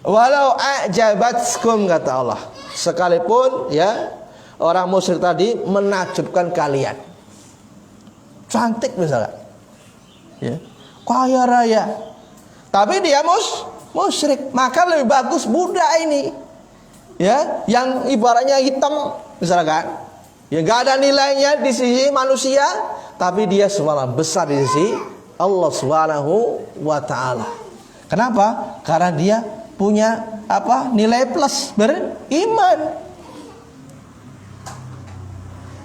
[SPEAKER 1] Walau a'jabatkum, kata Allah, sekalipun ya orang musyrik tadi menakjubkan kalian. Cantik misalnya, ya, kaya raya, tapi dia musyrik, maka lebih bagus budak ini, ya, yang ibaratnya hitam misalkan, ya nggak ada nilainya di sisi manusia, tapi dia subhanallah besar di sisi Allah Subhanahu wa taala. Kenapa? Karena dia punya nilai plus, beriman.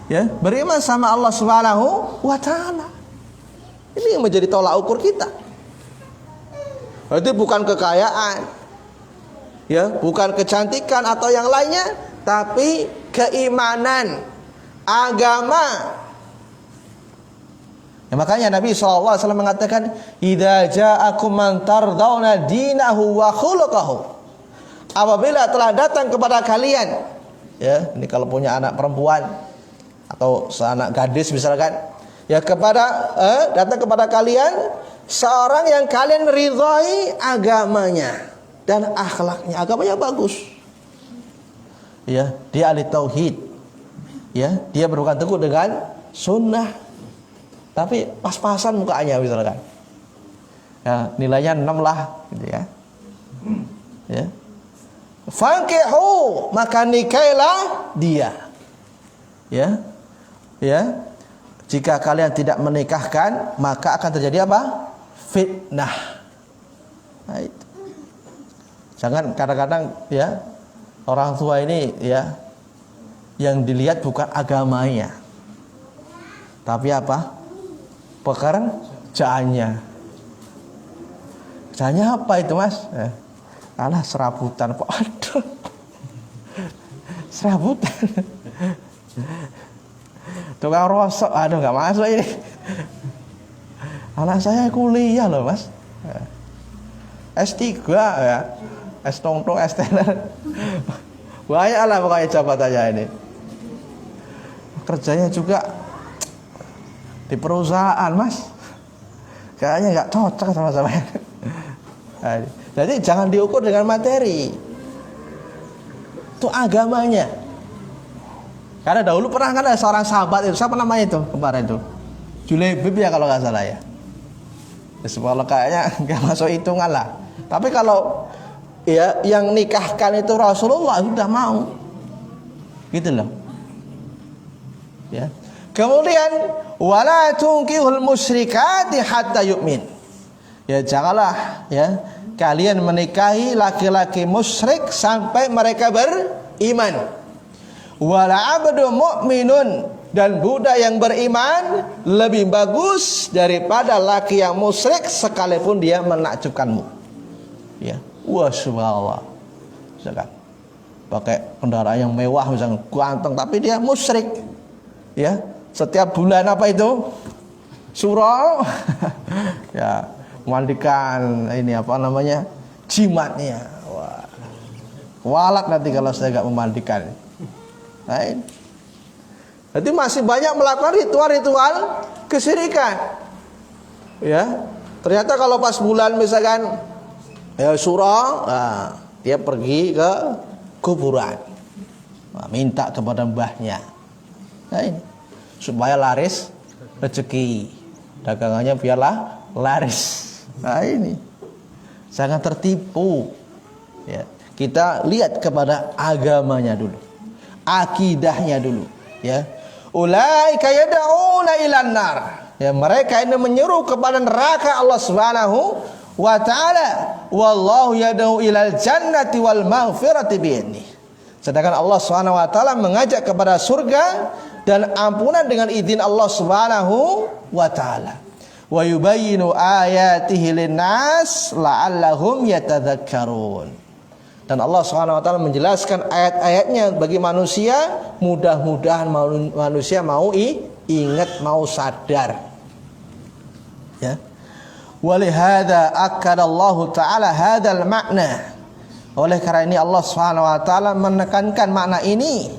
[SPEAKER 1] Ya, beriman sama Allah Subhanahu wa taala. Ini yang menjadi tolak ukur kita. Berarti bukan kekayaan, ya, bukan kecantikan atau yang lainnya, tapi keimanan, agama. Ya, makanya Nabi SAW mengatakan, "Idza ja'akum man tardawna dinahu wa khuluquhu." Apabila telah datang kepada kalian, ya, ini kalau punya anak perempuan atau seanak gadis misalkan, ya datang kepada kalian seorang yang kalian ridhai agamanya dan akhlaknya, agamanya bagus. Ya, dia ahli tauhid. Ya, dia berpegang teguh dengan sunnah. Tapi pas-pasan mukanya misalkan. Ya, nilainya 6 lah gitu ya. Ya. Fankihu, maka nikailah dia. Ya. Ya. Jika kalian tidak menikahkan, maka akan terjadi apa? Fitnah. Nah, itu. Jangan kadang-kadang ya orang tua ini ya yang dilihat bukan agamanya, tapi apa? Pekerjaannya. Kerjaannya apa itu, Mas? Alah, serabutan. Aduh. Serabutan. Tukang rosok. Aduh, enggak masuk ini. Anak saya kuliah loh, Mas. S3 ya. S-tong-tong, S-teler. Banyak lah pokoknya jabatannya ini. Kerjanya juga di perusahaan, Mas. Kayaknya nggak cocok sama saya. Jadi jangan diukur dengan materi. Itu agamanya. Karena dahulu pernah kan ada seorang sahabat itu, siapa namanya itu kemarin itu? Julaibib ya kalau nggak salah ya. Sebenarnya kayaknya nggak masuk hitungan lah. Tapi kalau ya yang nikahkan itu Rasulullah sudah mau, gitu loh. Ya. Kemudian wala tunkihul musyrikati hatta yu'min. Ya, janganlah ya kalian menikahi laki-laki musyrik sampai mereka beriman. Wala abdu mu'minun, dan budak yang beriman lebih bagus daripada laki yang musyrik sekalipun dia menakjubkanmu. Ya, wah subhanallah. Misalkan pakai kendaraan yang mewah misalkan ganteng tapi dia musyrik. Ya, setiap bulan apa itu? Surau. Ya, memandikan ini apa namanya? Jimatnya. Wah. Walak nanti kalau saya enggak memandikan. Nah, ini. Jadi masih banyak melakukan ritual-ritual kesyirikan. Ya. Ternyata kalau pas bulan misalkan ya surau, nah, dia pergi ke kuburan. Nah, minta kepada mbahnya. Nah, ini supaya laris rezeki, dagangannya biarlah laris. Nah, ini jangan tertipu. Ya, kita lihat kepada agamanya dulu, akidahnya dulu. Ya, ulaika yad'una ilan nar. Ya, mereka ini menyeru kepada neraka Allah Subhanahu wa ta'ala. Wallahu yad'u ilal jannati wal maghfirati bi'idnih. Sedangkan Allah Subhanahu wa ta'ala mengajak kepada surga dan ampunan dengan izin Allah Subhanahu wa ta'ala. Wa yubayyinu ayatihi linnas la'allahum yatadzakkarun. Dan Allah Subhanahu wa ta'ala menjelaskan ayat-ayatnya bagi manusia, mudah-mudahan manusia mau ingat, mau sadar. Ya. Walihada akkadallahu ta'ala hadzal makna. Oleh karena ini Allah Subhanahu wa ta'ala menekankan makna ini,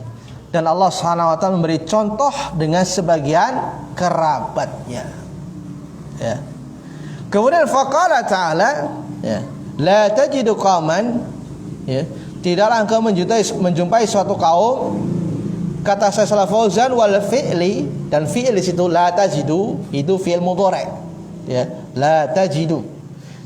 [SPEAKER 1] dan Allah Subhanahu wa ta'ala memberi contoh dengan sebagian kerabatnya. Ya. Kemudian faqala ta'ala, ya, la tajidu qauman, ya, tidaklah engkau menjumpai suatu kaum, kata Syekh Shalal Fauzan, wal fi'li, dan fi'il di situ la tajidu itu fi'il mudhari'. Ya, la tajidu,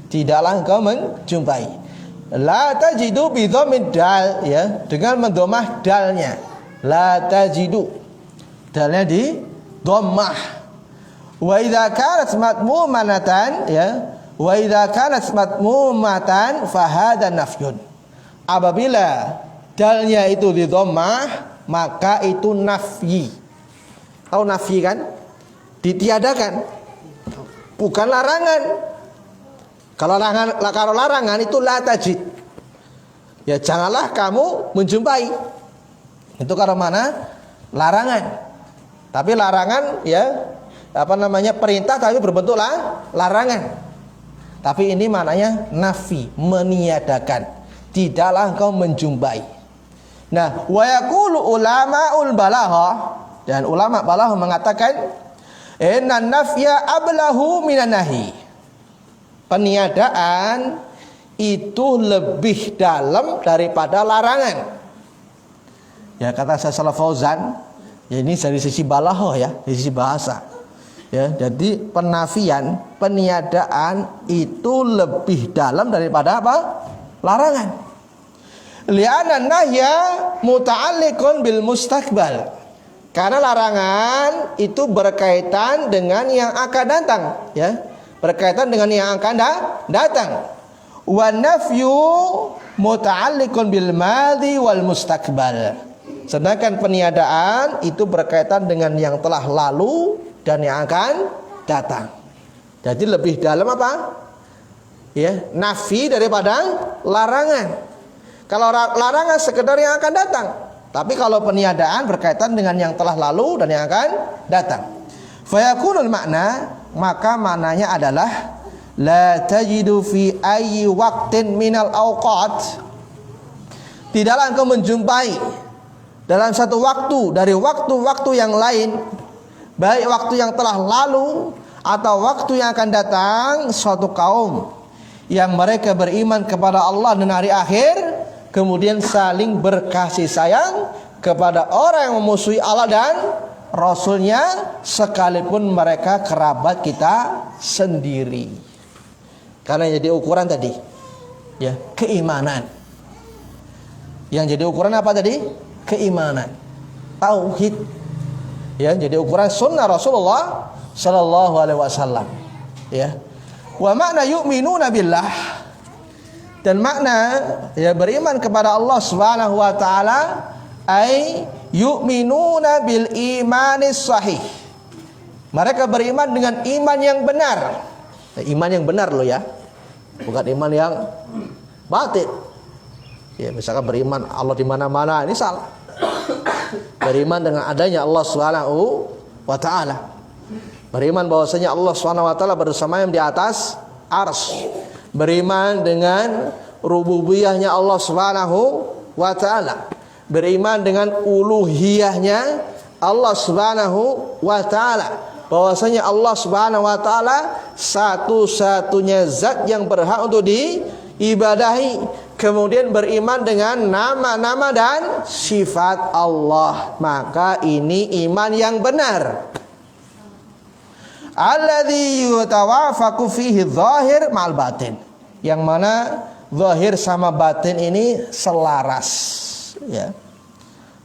[SPEAKER 1] tidaklah engkau menjumpai. La tajidu bi dhammid dal, ya, dengan mendomah dalnya. La tajidu, dalnya di dhammah. Wa idza kanat matmumanatan, ya, wa idza kanat matmumatan fa hadha nafyun. Apabila dalnya itu di dhammah, maka itu nafyi. Tahu nafyi kan? Ditiadakan. Bukan larangan. Kalau larangan itu la tajid. Ya, janganlah kamu menjumpai. Itu karena mana? Larangan. Tapi larangan ya perintah tapi berbentuk larangan. Tapi ini maknanya nafi, meniadakan. Tidaklah engkau menjumpai. Nah, wa yaqulu ulamaul balaghah, dan ulama balaghah mengatakan inna nafya ablahu minan nahi. Peniadaan itu lebih dalam daripada larangan. Ya, kata Syekh Fauzan, ya ini dari sisi balaghah ya, dari sisi bahasa. Ya, jadi penafian, peniadaan itu lebih dalam daripada apa? Larangan. Li'anna nahya muta'alliqun bil mustaqbal. Karena larangan itu berkaitan dengan yang akan datang, ya. Berkaitan dengan yang akan datang. Wa nafyu muta'alliqun bil madhi wal mustaqbal. Sedangkan peniadaan itu berkaitan dengan yang telah lalu dan yang akan datang. Jadi lebih dalam apa? Ya, nafi daripada larangan. Kalau larangan sekedar yang akan datang, tapi kalau peniadaan berkaitan dengan yang telah lalu dan yang akan datang. Fayakunul makna, maka maknanya adalah la tajidu fi ayyi waqtin minal awqat. Tidaklah engkau menjumpai dalam satu waktu dari waktu-waktu yang lain, baik waktu yang telah lalu atau waktu yang akan datang, suatu kaum yang mereka beriman kepada Allah dan hari akhir, kemudian saling berkasih sayang kepada orang yang memusuhi Allah dan Rasulnya, sekalipun mereka kerabat kita sendiri. Karena jadi ukuran tadi, ya, keimanan. Yang jadi ukuran apa tadi? Keimanan, tauhid. Ya, jadi ukuran sunnah Rasulullah Sallallahu Alaihi Wasallam. Ya, wa makna yu'minuna billah, dan makna ya beriman kepada Allah Subhanahu Wa Taala, ay yu'minuna bil imanis sahih. Mereka beriman dengan iman yang benar. Iman yang benar loh ya, bukan iman yang batil. Ya, misalkan beriman Allah di mana-mana, ini salah. Beriman dengan adanya Allah Subhanahu wa taala. Beriman bahwasanya Allah Subhanahu wa taala bersemayam di atas arsy. Beriman dengan rububiyahnya Allah Subhanahu wa taala. Beriman dengan uluhiyahnya Allah Subhanahu wa taala. Bahwasanya Allah Subhanahu wa taala satu-satunya zat yang berhak untuk diibadahi. Kemudian beriman dengan nama-nama dan sifat Allah. Maka ini iman yang benar. Alladzi yutawafaqu fihi dzahir ma'al batin. Yang mana zahir sama batin ini selaras, ya.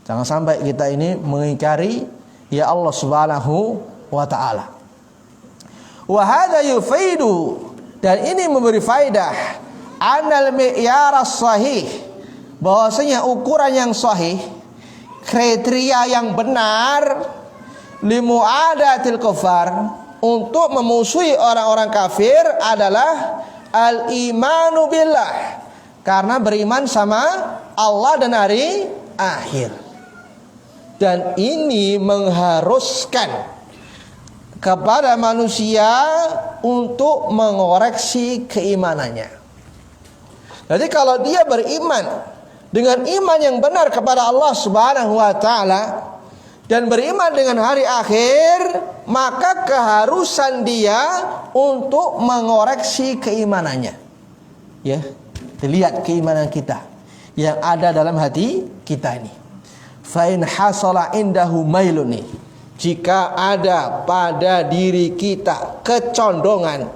[SPEAKER 1] Jangan sampai kita ini mengingkari ya Allah Subhanahu wa taala. Wa hadza yufidu, dan ini memberi faedah, anal mi'yar as-sahih, bahwasanya ukuran yang sahih, kriteria yang benar, limu'adatil kufar, untuk memusuhi orang-orang kafir adalah al-imanu billah, karena beriman sama Allah dan hari akhir. Dan ini mengharuskan kepada manusia untuk mengoreksi keimanannya. Jadi kalau dia beriman dengan iman yang benar kepada Allah Subhanahu wa taala dan beriman dengan hari akhir, maka keharusan dia untuk mengoreksi keimanannya. Ya, dilihat keimanan kita yang ada dalam hati kita ini. Fa in hasala indahu mailun, jika ada pada diri kita kecondongan,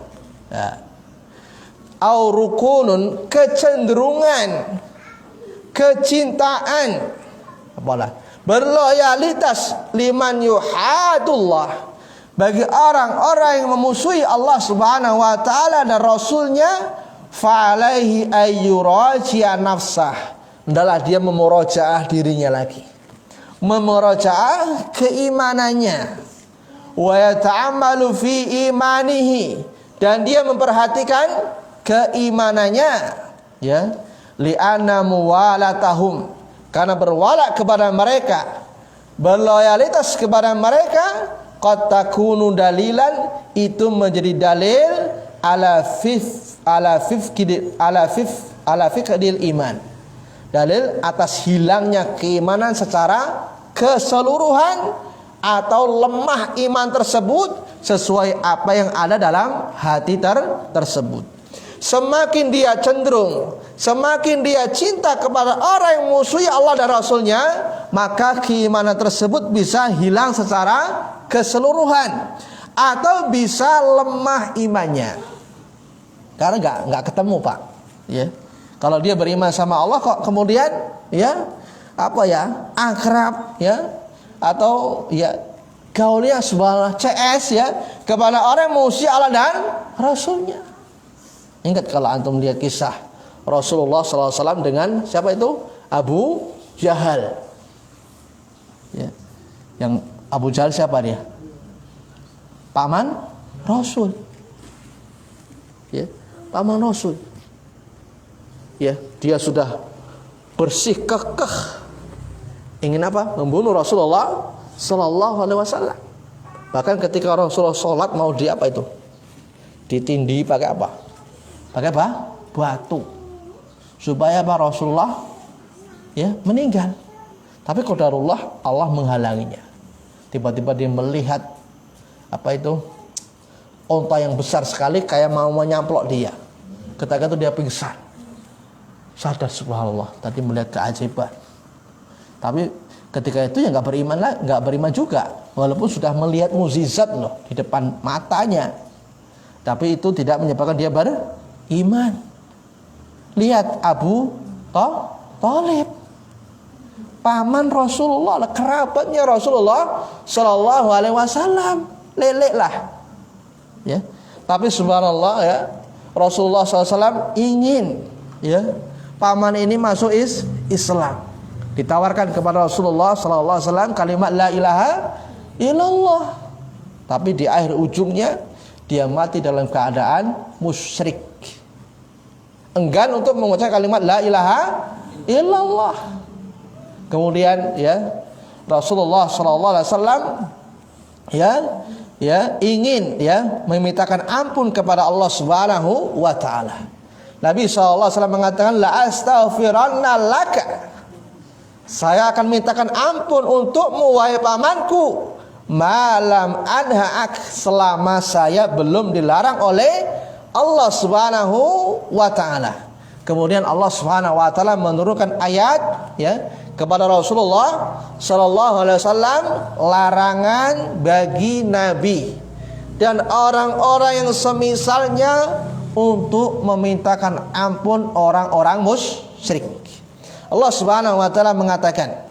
[SPEAKER 1] au rukunun, kecenderungan, kecintaan, apalah, berloyalitas, liman yuhadullah, bagi orang-orang yang memusuhi Allah Subhanahu wa taala dan Rasulnya, fa alaihi ayyuraji'a nafsah, hendaklah dia memurojaah dirinya lagi, memurojaah keimanannya, wa yata'ammalu fi imanihi, dan dia memperhatikan keimanannya, ya, li'anna muwalatahum, karena berwala kepada mereka, berloyalitas kepada mereka, qad takunu dalilan, itu menjadi dalil ala fiqdil iman, dalil atas hilangnya keimanan secara keseluruhan atau lemah iman tersebut sesuai apa yang ada dalam hati tersebut. Semakin dia cenderung, semakin dia cinta kepada orang yang musuhi Allah dan Rasulnya, maka keimanan tersebut bisa hilang secara keseluruhan atau bisa lemah imannya. Karena nggak ketemu, Pak. Ya. Kalau dia beriman sama Allah kok kemudian ya akrab ya, atau ya gaulnya sebuah CS ya kepada orang yang musuhi Allah dan Rasulnya. Ingat kalau antum lihat kisah Rasulullah SAW dengan siapa itu? Abu Jahal. Ya. Yang Abu Jahal siapa dia? Paman Rasul. Ya, paman Rasul. Ya, dia sudah bersih kekeh ingin apa? Membunuh Rasulullah Sallallahu Alaihi Wasallam. Bahkan ketika Rasulullah sholat mau di apa itu? Ditindih pakai apa? Pakai apa? Batu. Supaya apa? Rasulullah ya meninggal. Tapi qadarullah Allah menghalanginya. Tiba-tiba dia melihat apa itu? Onta yang besar sekali kayak mau menyamplok dia. Ketika itu dia pingsan. Sadar subhanallah, tadi melihat keajaiban. Tapi ketika itu ya nggak beriman juga, walaupun sudah melihat mukjizat loh di depan matanya. Tapi itu tidak menyebabkan dia beriman. Lihat Abu Thalib, paman Rasulullah, kerabatnya Rasulullah Sallallahu Alaihi Wasallam, lelek lah. Ya, tapi subhanallah ya, Rasulullah SAW ingin ya paman ini masuk Islam. Ditawarkan kepada Rasulullah SAW kalimat la ilaha illallah. Tapi di akhir ujungnya dia mati dalam keadaan musyrik. Enggan untuk mengucapkan kalimat la ilaha illallah. Kemudian ya Rasulullah SAW ingin memintakan ampun kepada Allah Subhanahu wa taala. Nabi SAW mengatakan la astaghfiranna laka, saya akan mintakan ampun untukmu wahai pamanku, malam anha'ak, selama saya belum dilarang oleh Allah Subhanahu wa taala. Kemudian Allah Subhanahu wa taala menurunkan ayat ya kepada Rasulullah sallallahu alaihi wasallam, larangan bagi nabi dan orang-orang yang semisalnya untuk memintakan ampun orang-orang musyrik. Allah Subhanahu wa taala mengatakan,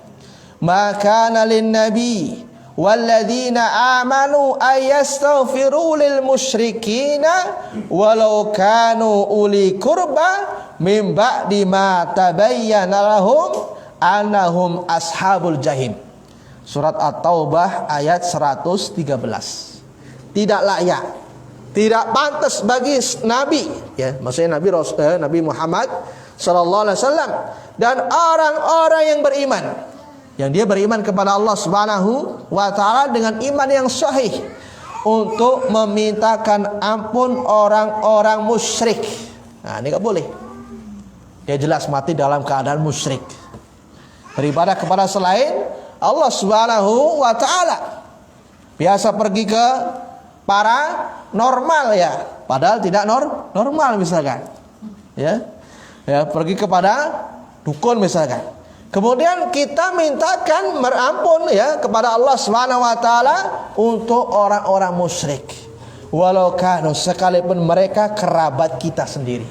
[SPEAKER 1] "Maka lin nabi walladzina amanu ayastaghfiru lil musyrikina walau kanu uli qurba mim ba'di ma tabayyana lahum annahum ashabul jahim." Surat At-Taubah ayat 113. Tidak layak, tidak pantas bagi Nabi ya, maksudnya Nabi Muhammad sallallahu alaihi wasallam dan orang-orang yang beriman, yang dia beriman kepada Allah Subhanahu wa taala dengan iman yang sahih, untuk memintakan ampun orang-orang musyrik. Nah, ini enggak boleh. Dia jelas mati dalam keadaan musyrik, beribadah kepada selain Allah Subhanahu wa taala. Biasa pergi ke para normal ya, padahal tidak normal misalkan. Ya, pergi kepada dukun misalkan. Kemudian kita mintakan merampun ya kepada Allah Subhanahu wa taala untuk orang-orang musyrik, walau kanu, sekalipun mereka kerabat kita sendiri.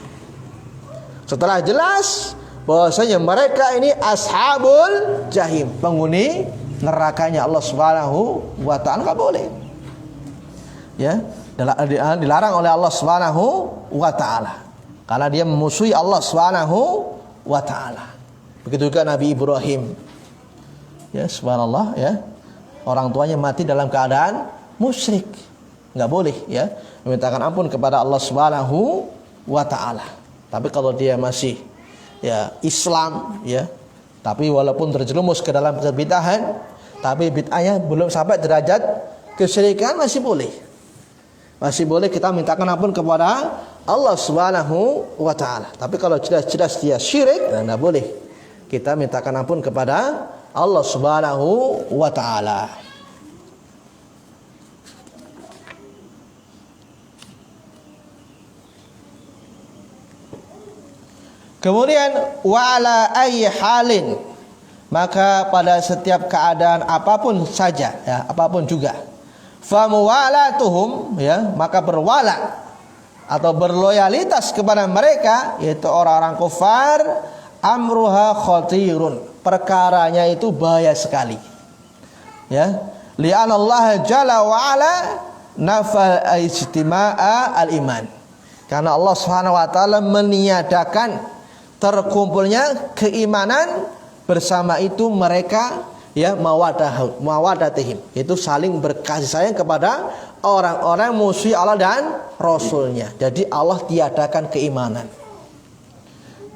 [SPEAKER 1] Setelah jelas bahwasanya mereka ini ashabul jahim, penghuni nerakanya Allah Subhanahu wa taala, enggak boleh. Ya, dilarang oleh Allah Subhanahu wa taala karena dia memusuhi Allah Subhanahu wa taala. Begitu juga Nabi Ibrahim. Ya, subhanallah ya. Orang tuanya mati dalam keadaan musyrik. Enggak boleh ya memintakan ampun kepada Allah Subhanahu wa taala. Tapi kalau dia masih ya Islam ya, tapi walaupun terjerumus ke dalam kebid'ahan, tapi bid'ahnya belum sampai derajat kesyirikan masih boleh. Masih boleh kita mintakan ampun kepada Allah Subhanahu wa taala. Tapi kalau jelas-jelas dia syirik, enggak boleh kita mintakan ampun kepada Allah Subhanahu wa taala. Kemudian wa'ala ayyi halin, maka pada setiap keadaan apapun saja, ya, apapun juga, famuwalatuhum, ya, maka berwala atau berloyalitas kepada mereka, yaitu orang-orang kufar, amruha khatirun, perkaranya itu bahaya sekali, ya, li'anna Allah jalla wa ala nafal ijtima'a al-iman, karena Allah Subhanahu wa taala meniadakan terkumpulnya keimanan, bersama itu mereka, ya, mawadatihim, itu saling berkasih sayang kepada orang-orang musuh Allah dan Rasulnya. Jadi Allah tiadakan keimanan,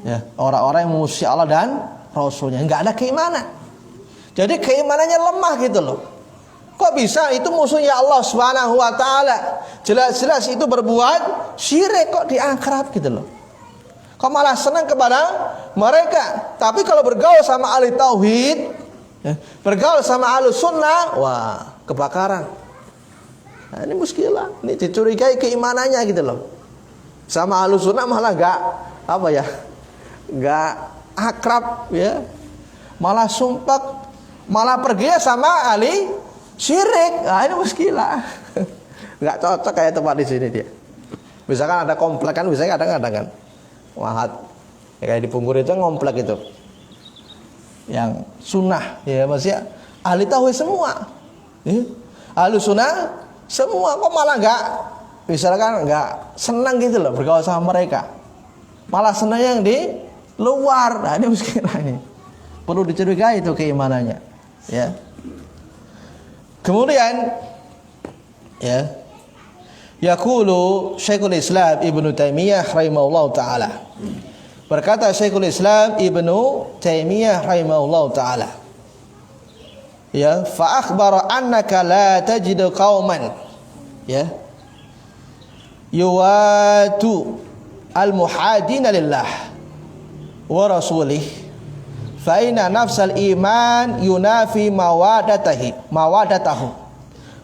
[SPEAKER 1] ya, orang-orang yang musuh Allah dan Rasulnya nggak ada keimanan. Jadi keimanannya lemah gitu loh. Kok bisa? Itu musuhnya Allah Subhanahu wa taala. Jelas-jelas itu berbuat syirik, kok diakrab gitu loh. Kok malah senang kepada mereka. Tapi kalau bergaul sama ahli tauhid, ya, bergaul sama ahli sunnah, wah, kebakaran. Nah, ini muskilah. Ini dicurigai keimanannya gitu loh. Sama ahli sunnah malah gak, apa ya, gak akrab, ya, malah sumpah, malah pergi sama ahli syirik. Nah, ini muskilah. Gak cocok kayak tempat di sini dia. Misalkan ada komplek kan, misalnya kadang-kadang kan wahat, ya, kayak di Punggur itu ngomplek itu yang sunnah, ya, maksudnya ahli tauhid semua, ya, ahli sunnah semua, kok malah nggak, misalkan nggak senang gitu loh bergaul sama mereka, malah senang yang di luar. Nah, ini muskilah, ini perlu dicurigai itu keimanannya, ya. Kemudian, ya, yaqulu Syekhul Islam Ibnu Taimiyah rahimahullahu taala. Berkata Syekhul Islam Ibnu Taimiyah rahimahullahu taala, ya, fa akhbara annaka la tajidu qauman, ya, yuwatu al-muhadina lillah wa rasulih fa inna nafsal iman yunafi mawadatahu.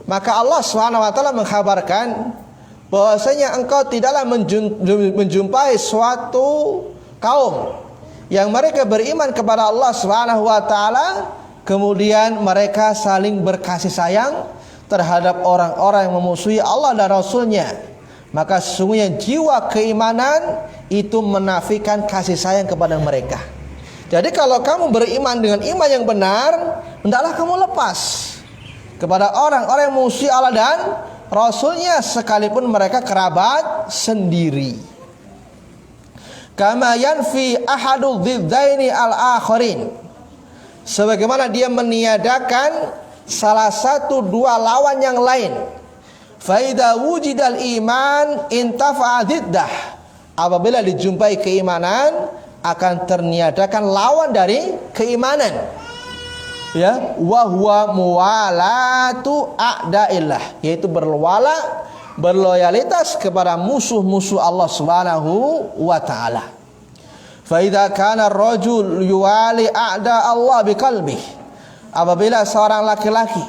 [SPEAKER 1] Maka Allah Subhanahu wa taala mengkhabarkan bahwasanya engkau tidaklah menjumpai suatu kaum yang mereka beriman kepada Allah Subhanahu wa taala, kemudian mereka saling berkasih sayang terhadap orang-orang yang memusuhi Allah dan Rasulnya. Maka sesungguhnya jiwa keimanan itu menafikan kasih sayang kepada mereka. Jadi kalau kamu beriman dengan iman yang benar, hendaklah kamu lepas kepada orang-orang yang memusuhi Allah dan Rasulnya, sekalipun mereka kerabat sendiri. Kama yanfi ahadu dziddaini al-akharin, sebagaimana dia meniadakan salah satu dua lawan yang lain. Fa idza wujidal iman intafa dziddah, apabila dijumpai keimanan akan terniadakan lawan dari keimanan, ya, wa huwa muwalatu a'daillah, yaitu berloyalitas kepada musuh-musuh Allah Subhanahu wa taala. Fa idza kana ar-rajul yuwali a'da Allah biqalbihi, apabila seorang laki-laki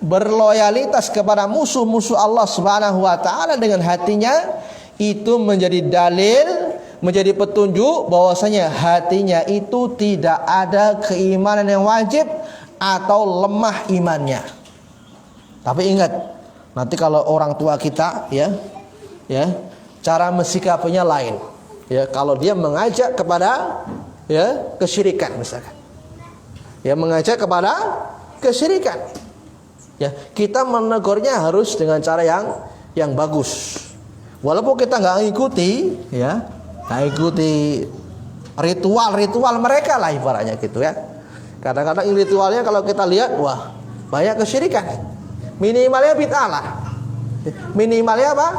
[SPEAKER 1] berloyalitas kepada musuh-musuh Allah Subhanahu wa taala dengan hatinya, itu menjadi dalil, menjadi petunjuk bahwasanya hatinya itu tidak ada keimanan yang wajib atau lemah imannya. Tapi ingat, nanti kalau orang tua kita, ya, cara mensikapinya lain. Ya, kalau dia mengajak kepada, ya, kesyirikan misalkan, ya, mengajak kepada kesyirikan, ya, kita menegurnya harus dengan cara yang bagus. Walaupun kita nggak ngikuti, ya, nggak ikuti ritual mereka lah ibaratnya gitu, ya. Kadang-kadang ritualnya kalau kita lihat, wah, banyak kesyirikan. Minimalnya bid'ah lah. Minimalnya apa?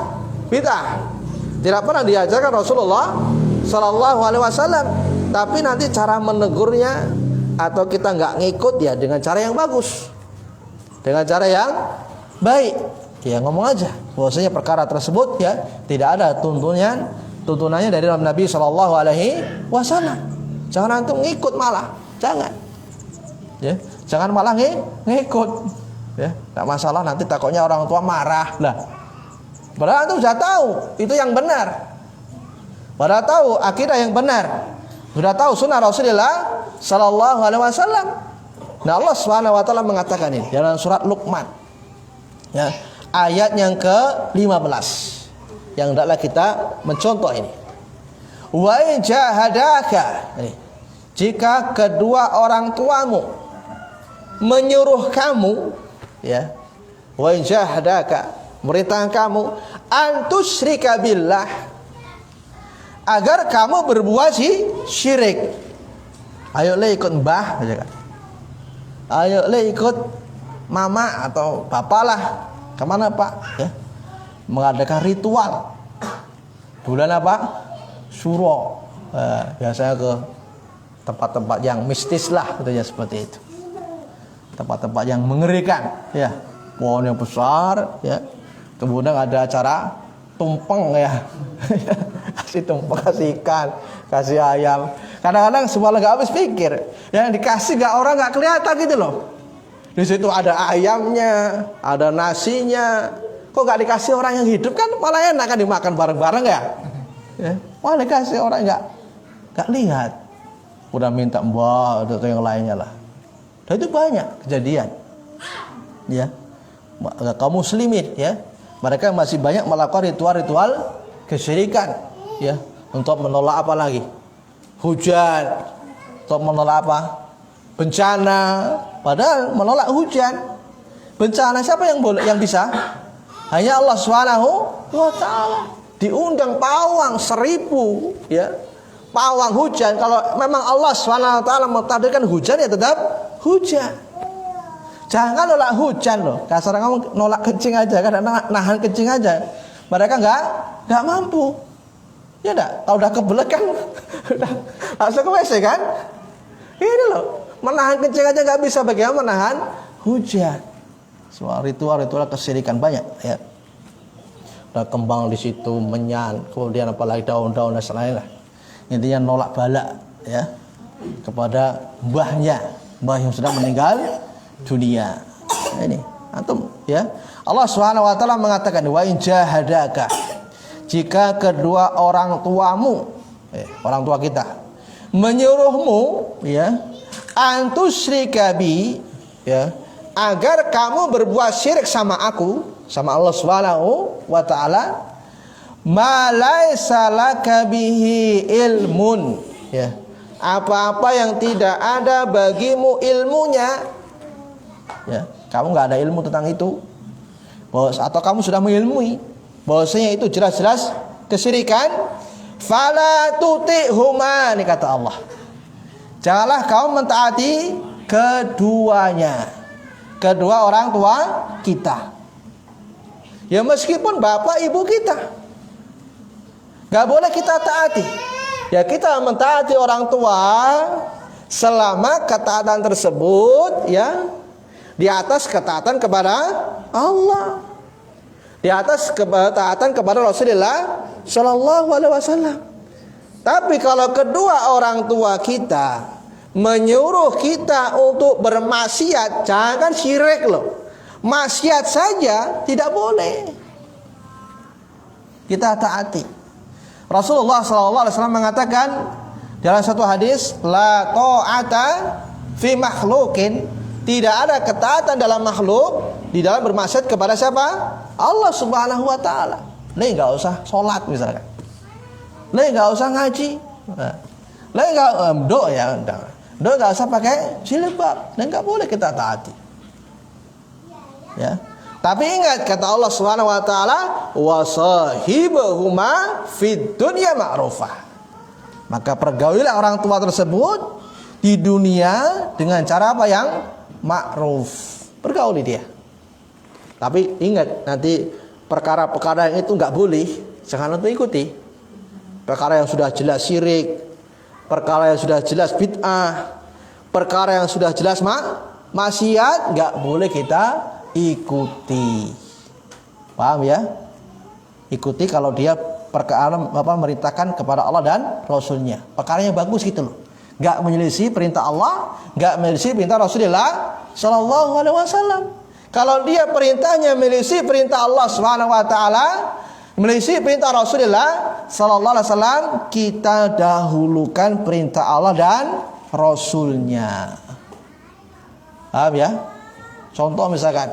[SPEAKER 1] Bid'ah. Tidak pernah diajarkan Rasulullah Sallallahu Alaihi Wasallam. Tapi nanti cara menegurnya atau kita nggak ngikut, ya, dengan cara yang bagus. dengan cara yang baik. Ya ngomong aja bahwasanya perkara tersebut ya tidak ada tuntunannya dari Nabi Shallallahu Alaihi Wasallam. Jangan antum ngikut malah, jangan. Ya, jangan malah ngikut. Ya, tak masalah nanti takutnya orang tua marah lah. Padahal antum sudah tahu itu yang benar. Padahal tahu akidah yang benar. Sudah tahu sunnah Rasulullah Shallallahu Alaihi Wasallam. Nah Allah Subhanahu Wa Taala mengatakan ini dalam surat Luqman. Ya, ayat yang ke-15 yang hendaklah kita mencontoh ini. Wa in jahadaka, jika kedua orang tuamu menyuruh kamu, ya, wa in jahadaka, merintahkan kamu antusyrika billah, agar kamu berbuat syirik. Ayo le ikut mbah aja kan. Ayo le ikut mama atau bapak lah. Kemana pak? Ya, mengadakan ritual. Bulan apa? Syuro. Biasanya ke tempat-tempat yang mistis lah, katanya seperti itu. Tempat-tempat yang mengerikan, ya. Pohon yang besar, ya. Kemudian ada acara tumpeng, ya. Kasih tumpeng, kasih ikan, kasih ayam. Kadang-kadang semua nggak habis pikir. Yang dikasih orang nggak kelihatan gitu loh. Di situ ada ayamnya, ada nasinya. Kok nggak dikasih orang yang hidup, kan malah enak kan dimakan bareng-bareng ya? Ya, malah dikasih orang nggak lihat. Udah minta mbak atau yang lainnya lah. Dan itu banyak kejadian. Ya, kaum muslimin ya, mereka masih banyak melakukan ritual-ritual kesyirikan. Ya, untuk menolak apa lagi? Hujan. Untuk menolak apa? Bencana. Padahal menolak hujan, bencana siapa yang bisa? Hanya Allah Subhanahu wa Ta'ala. Diundang pawang 1000, ya. Pawang hujan. Kalau memang Allah Subhanahu wa Ta'ala mentakdirkan hujan, ya tetap hujan. Jangan nolak hujan loh. Kasar kamu nolak kencing aja, kan nahan kencing aja. Mereka enggak mampu. Ya enggak, kalau udah kebelet kan udah langsung ke WC kan? Ini loh. Menahan kencing aja nggak bisa, bagaimana menahan hujan? Soal ritual-ritual kesyirikan banyak, ya. Ada kembang di situ, menyan, kemudian apalagi daun-daun dan lain-lain. Intinya nolak bala, ya, kepada mbah yang sudah meninggal dunia. Nah, ini antum, ya. Allah Subhanahu wa Ta'ala mengatakan wa in jahadaka, jika kedua orang tuamu, orang tua kita, menyuruhmu, ya, antusyrika bi, ya, agar kamu berbuat syirik sama aku, sama Allah Subhanahu wa Ta'ala, ma laisa laka bihi ilmun, ya, apa-apa yang tidak ada bagimu ilmunya, ya, kamu nggak ada ilmu tentang itu, atau kamu sudah mengilmui bahwasanya itu jelas-jelas kesyirikan, fala tuti'huma, ini kata Allah. Janganlah kau mentaati keduanya, kedua orang tua kita. Ya meskipun bapak ibu kita, gak boleh kita taati. Ya kita mentaati orang tua selama ketaatan tersebut, ya, di atas ketaatan kepada Allah, di atas ketaatan kepada Rasulullah Shallallahu Alaihi Wasallam. Tapi kalau kedua orang tua kita menyuruh kita untuk bermaksiat, jangan syirik loh, maksiat saja tidak boleh, kita taati. Rasulullah SAW mengatakan dalam satu hadis, la ta'ata fi makhlukin, tidak ada ketaatan dalam makhluk di dalam bermaksiat kepada siapa? Allah Subhanahu wa Ta'ala. Nih nggak usah sholat misalkan, nih nggak usah ngaji, nih nggak doa, ya, doa nggak usah pakai jilbab, nih nggak boleh kita taati. Ya, tapi ingat kata Allah Subhanahu wa Ta'ala, wasahibahuma fid dunya ma'rufah. Maka pergaulilah orang tua tersebut di dunia dengan cara apa yang ma'ruf, pergauli dia. Tapi ingat, nanti perkara-perkara yang itu nggak boleh, jangan untuk ikuti. Perkara yang sudah jelas syirik, perkara yang sudah jelas bid'ah, perkara yang sudah jelas maksiat nggak boleh kita ikuti. Paham ya? Ikuti kalau dia merintahkan kepada Allah dan Rasulnya. Perkaranya bagus gitu loh. Nggak menyelisih perintah Allah, nggak menyelisih perintah Rasulullah Sallallahu Alaihi Wasallam. Kalau dia perintahnya menyelisih perintah Allah Subhanahu Wa Taala, menyelisih perintah Rasulullah Sallallahu Alaihi Wasallam, kita dahulukan perintah Allah dan Rasulnya. Paham ya? Contoh misalkan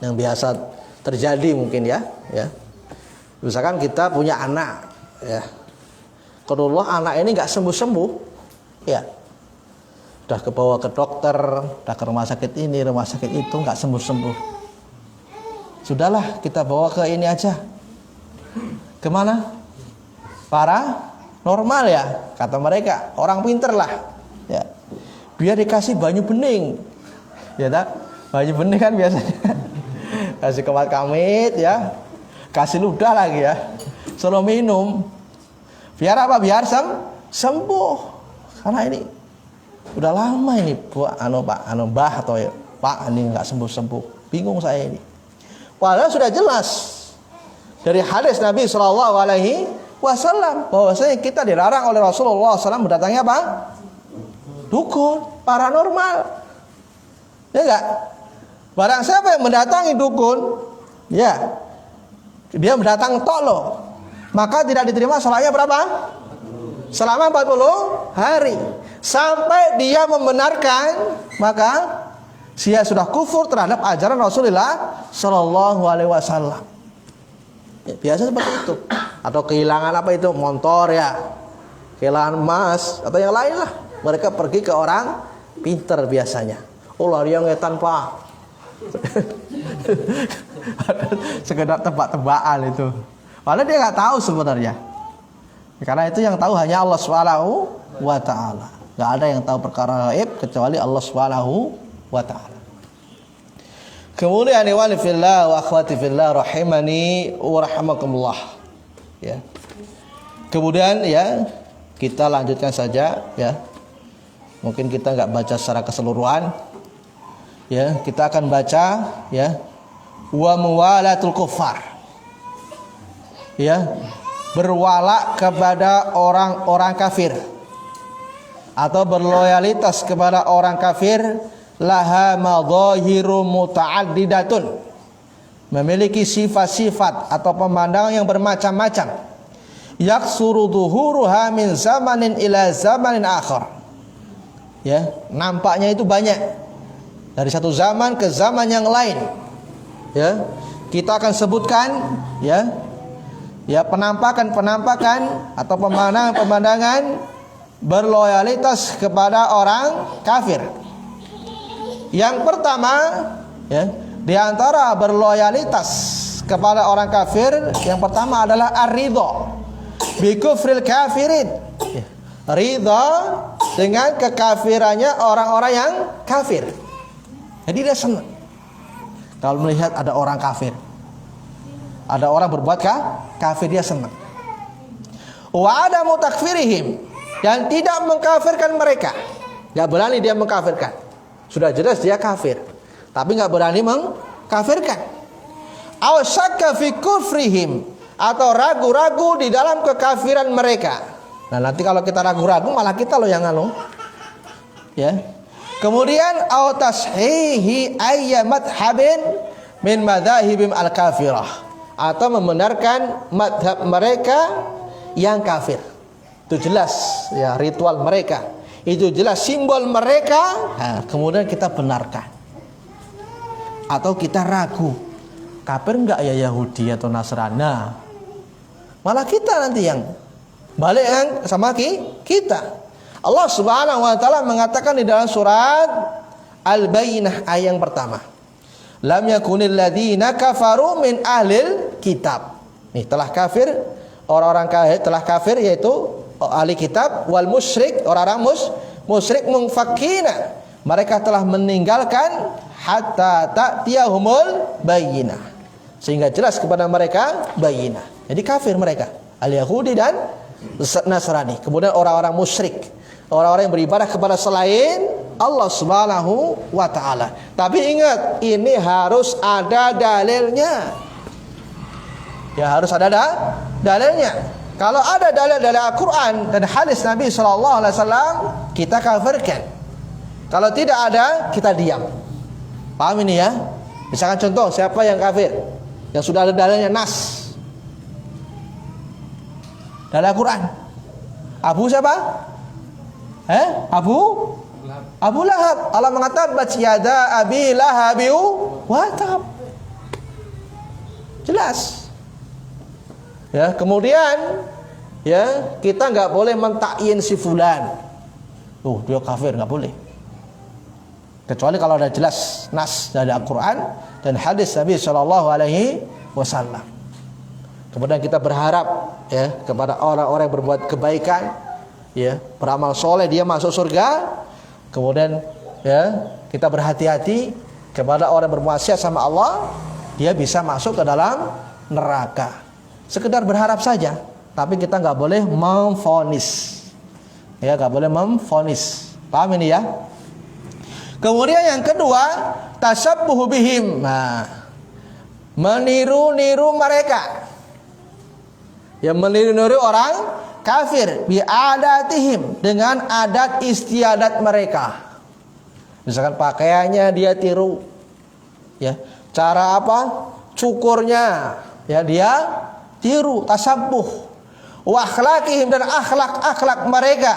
[SPEAKER 1] yang biasa terjadi mungkin ya. Misalkan kita punya anak, ya. Kalau anak ini nggak sembuh-sembuh, ya. Udah kebawa ke dokter, udah ke rumah sakit ini, rumah sakit itu, nggak sembuh-sembuh. Sudahlah, kita bawa ke ini aja. Kemana? Paranormal ya, kata mereka, orang pinter lah, ya. Biar dikasih banyu bening, ya tak? Banyu bening kan biasanya kasih kemat kamit, ya, kasih ludah lagi ya, suruh minum. Biar apa? Biar sembuh. Karena ini udah lama ini Mbah atau ya, Pak ini nggak sembuh-sembuh. Bingung saya ini. Padahal sudah jelas dari hadis Nabi Shallallahu Alaihi Wasallam bahwasanya kita dilarang oleh Rasulullah SAW mendatangi apa? Dukun, paranormal. Ya enggak? Barang siapa yang mendatangi dukun, ya, dia mendatang tok loh, maka tidak diterima salatnya berapa? Selama 40 hari. Sampai dia membenarkan, maka dia sudah kufur terhadap ajaran Rasulullah Sallallahu Alaihi Wasallam. Ya, biasa seperti itu. Atau kehilangan apa itu? Motor ya, kehilangan emas atau yang lain lah. Mereka pergi ke orang pinter biasanya. Oh lari yang ngetan pak. Sekedar tebak-tebakan itu. Padahal dia nggak tahu sebenarnya. Karena itu yang tahu hanya Allah Subhanahu wa Ta'ala. Nggak ada yang tahu perkara gaib kecuali Allah Subhanahu wa Ta'ala. Kemudian ikhwani fillah wa akhwati fillah rahimani wa rahimakumullah. Ya. Kemudian ya kita lanjutkan saja ya. Mungkin kita nggak baca secara keseluruhan. Ya, kita akan baca ya wa muwalatul kuffar. Ya, berwala kepada orang-orang kafir atau berloyalitas kepada orang kafir, laha madhahiru muta'addidatun, memiliki sifat-sifat atau pemandangan yang bermacam-macam. Yaksuru dhuhuruha min zamanin ila zamanin akhar. Ya, nampaknya itu banyak dari satu zaman ke zaman yang lain. Ya, kita akan sebutkan ya penampakan atau pemandangan berloyalitas kepada orang kafir. Yang pertama ya, di antara berloyalitas kepada orang kafir yang pertama adalah ar-ridha bi kufril kafirin. Ridha dengan kekafirannya orang-orang yang kafir. Jadi dia senang kalau melihat ada orang kafir, ada orang berbuat kafir, dia senang. Wa adamu takfirihim, dan tidak mengkafirkan mereka. Gak berani dia mengkafirkan. Sudah jelas dia kafir, tapi gak berani mengkafirkan. Aw syakka fi kufrihim, atau ragu-ragu di dalam kekafiran mereka. Nah nanti kalau kita ragu-ragu malah kita loh yang nganu. Ya. Kemudian aw tashihi ayyamat habin min madzahibim al-kafirah, atau membenarkan madhab mereka yang kafir. Itu jelas ya, ritual mereka. Itu jelas simbol mereka. Nah, kemudian kita benarkan. Atau kita ragu. Kafir enggak ya Yahudi atau Nasrani? Nah, malah kita nanti yang balik yang sama kita. Allah Subhanahu wa Ta'ala mengatakan di dalam surat Al-Bayyinah ayat yang pertama, lam yakunil ladzina kafaru min ahlil kitab. Nih telah kafir orang-orang kafir, telah kafir yaitu ahli kitab, wal musyrik, orang-orang musyrik munfakina, mereka telah meninggalkan hatta ta'tiyahumul bayyinah, sehingga jelas kepada mereka bayyinah. Jadi kafir mereka, al-Yahudi dan Nasrani. Kemudian orang-orang musyrik, orang-orang yang beribadah kepada selain Allah Subhanahu wa taala. Tapi ingat, ini harus ada dalilnya. Ya, harus ada dalilnya. Kalau ada dalil dari Al-Qur'an dan hadis Nabi sallallahu alaihi wasallam, kita kafirkan. Kalau tidak ada, kita diam. Paham ini ya? Misalkan contoh, siapa yang kafir? Yang sudah ada dalilnya nas. Dalam Al-Quran. Abu siapa? Abu Lahab. Allah mengatakan basyada abi lahabiu wa tab. Jelas. Ya, kemudian ya, kita nggak boleh mentakyin si fulan. Dia kafir, nggak boleh. Kecuali kalau ada jelas nas dari Al-Quran dan hadis Nabi Shallallahu Alaihi Wasallam. Kemudian kita berharap ya kepada orang-orang yang berbuat kebaikan, ya, beramal soleh, dia masuk surga. Kemudian ya kita berhati-hati kepada orang yang bermaksiat sama Allah, dia bisa masuk ke dalam neraka. Sekedar berharap saja, tapi kita nggak boleh memvonis. Ya, nggak boleh memvonis. Paham ini ya? Kemudian yang kedua, tasabbuh bihim. Nah, meniru-niru mereka. Ya, meniru-niru orang kafir bi'adatihim, dengan adat istiadat mereka. Misalkan pakaiannya dia tiru. Ya, cara apa? Cukurnya ya dia tiru, tasabbuh. Wa akhlaqihim, dan akhlak-akhlak mereka.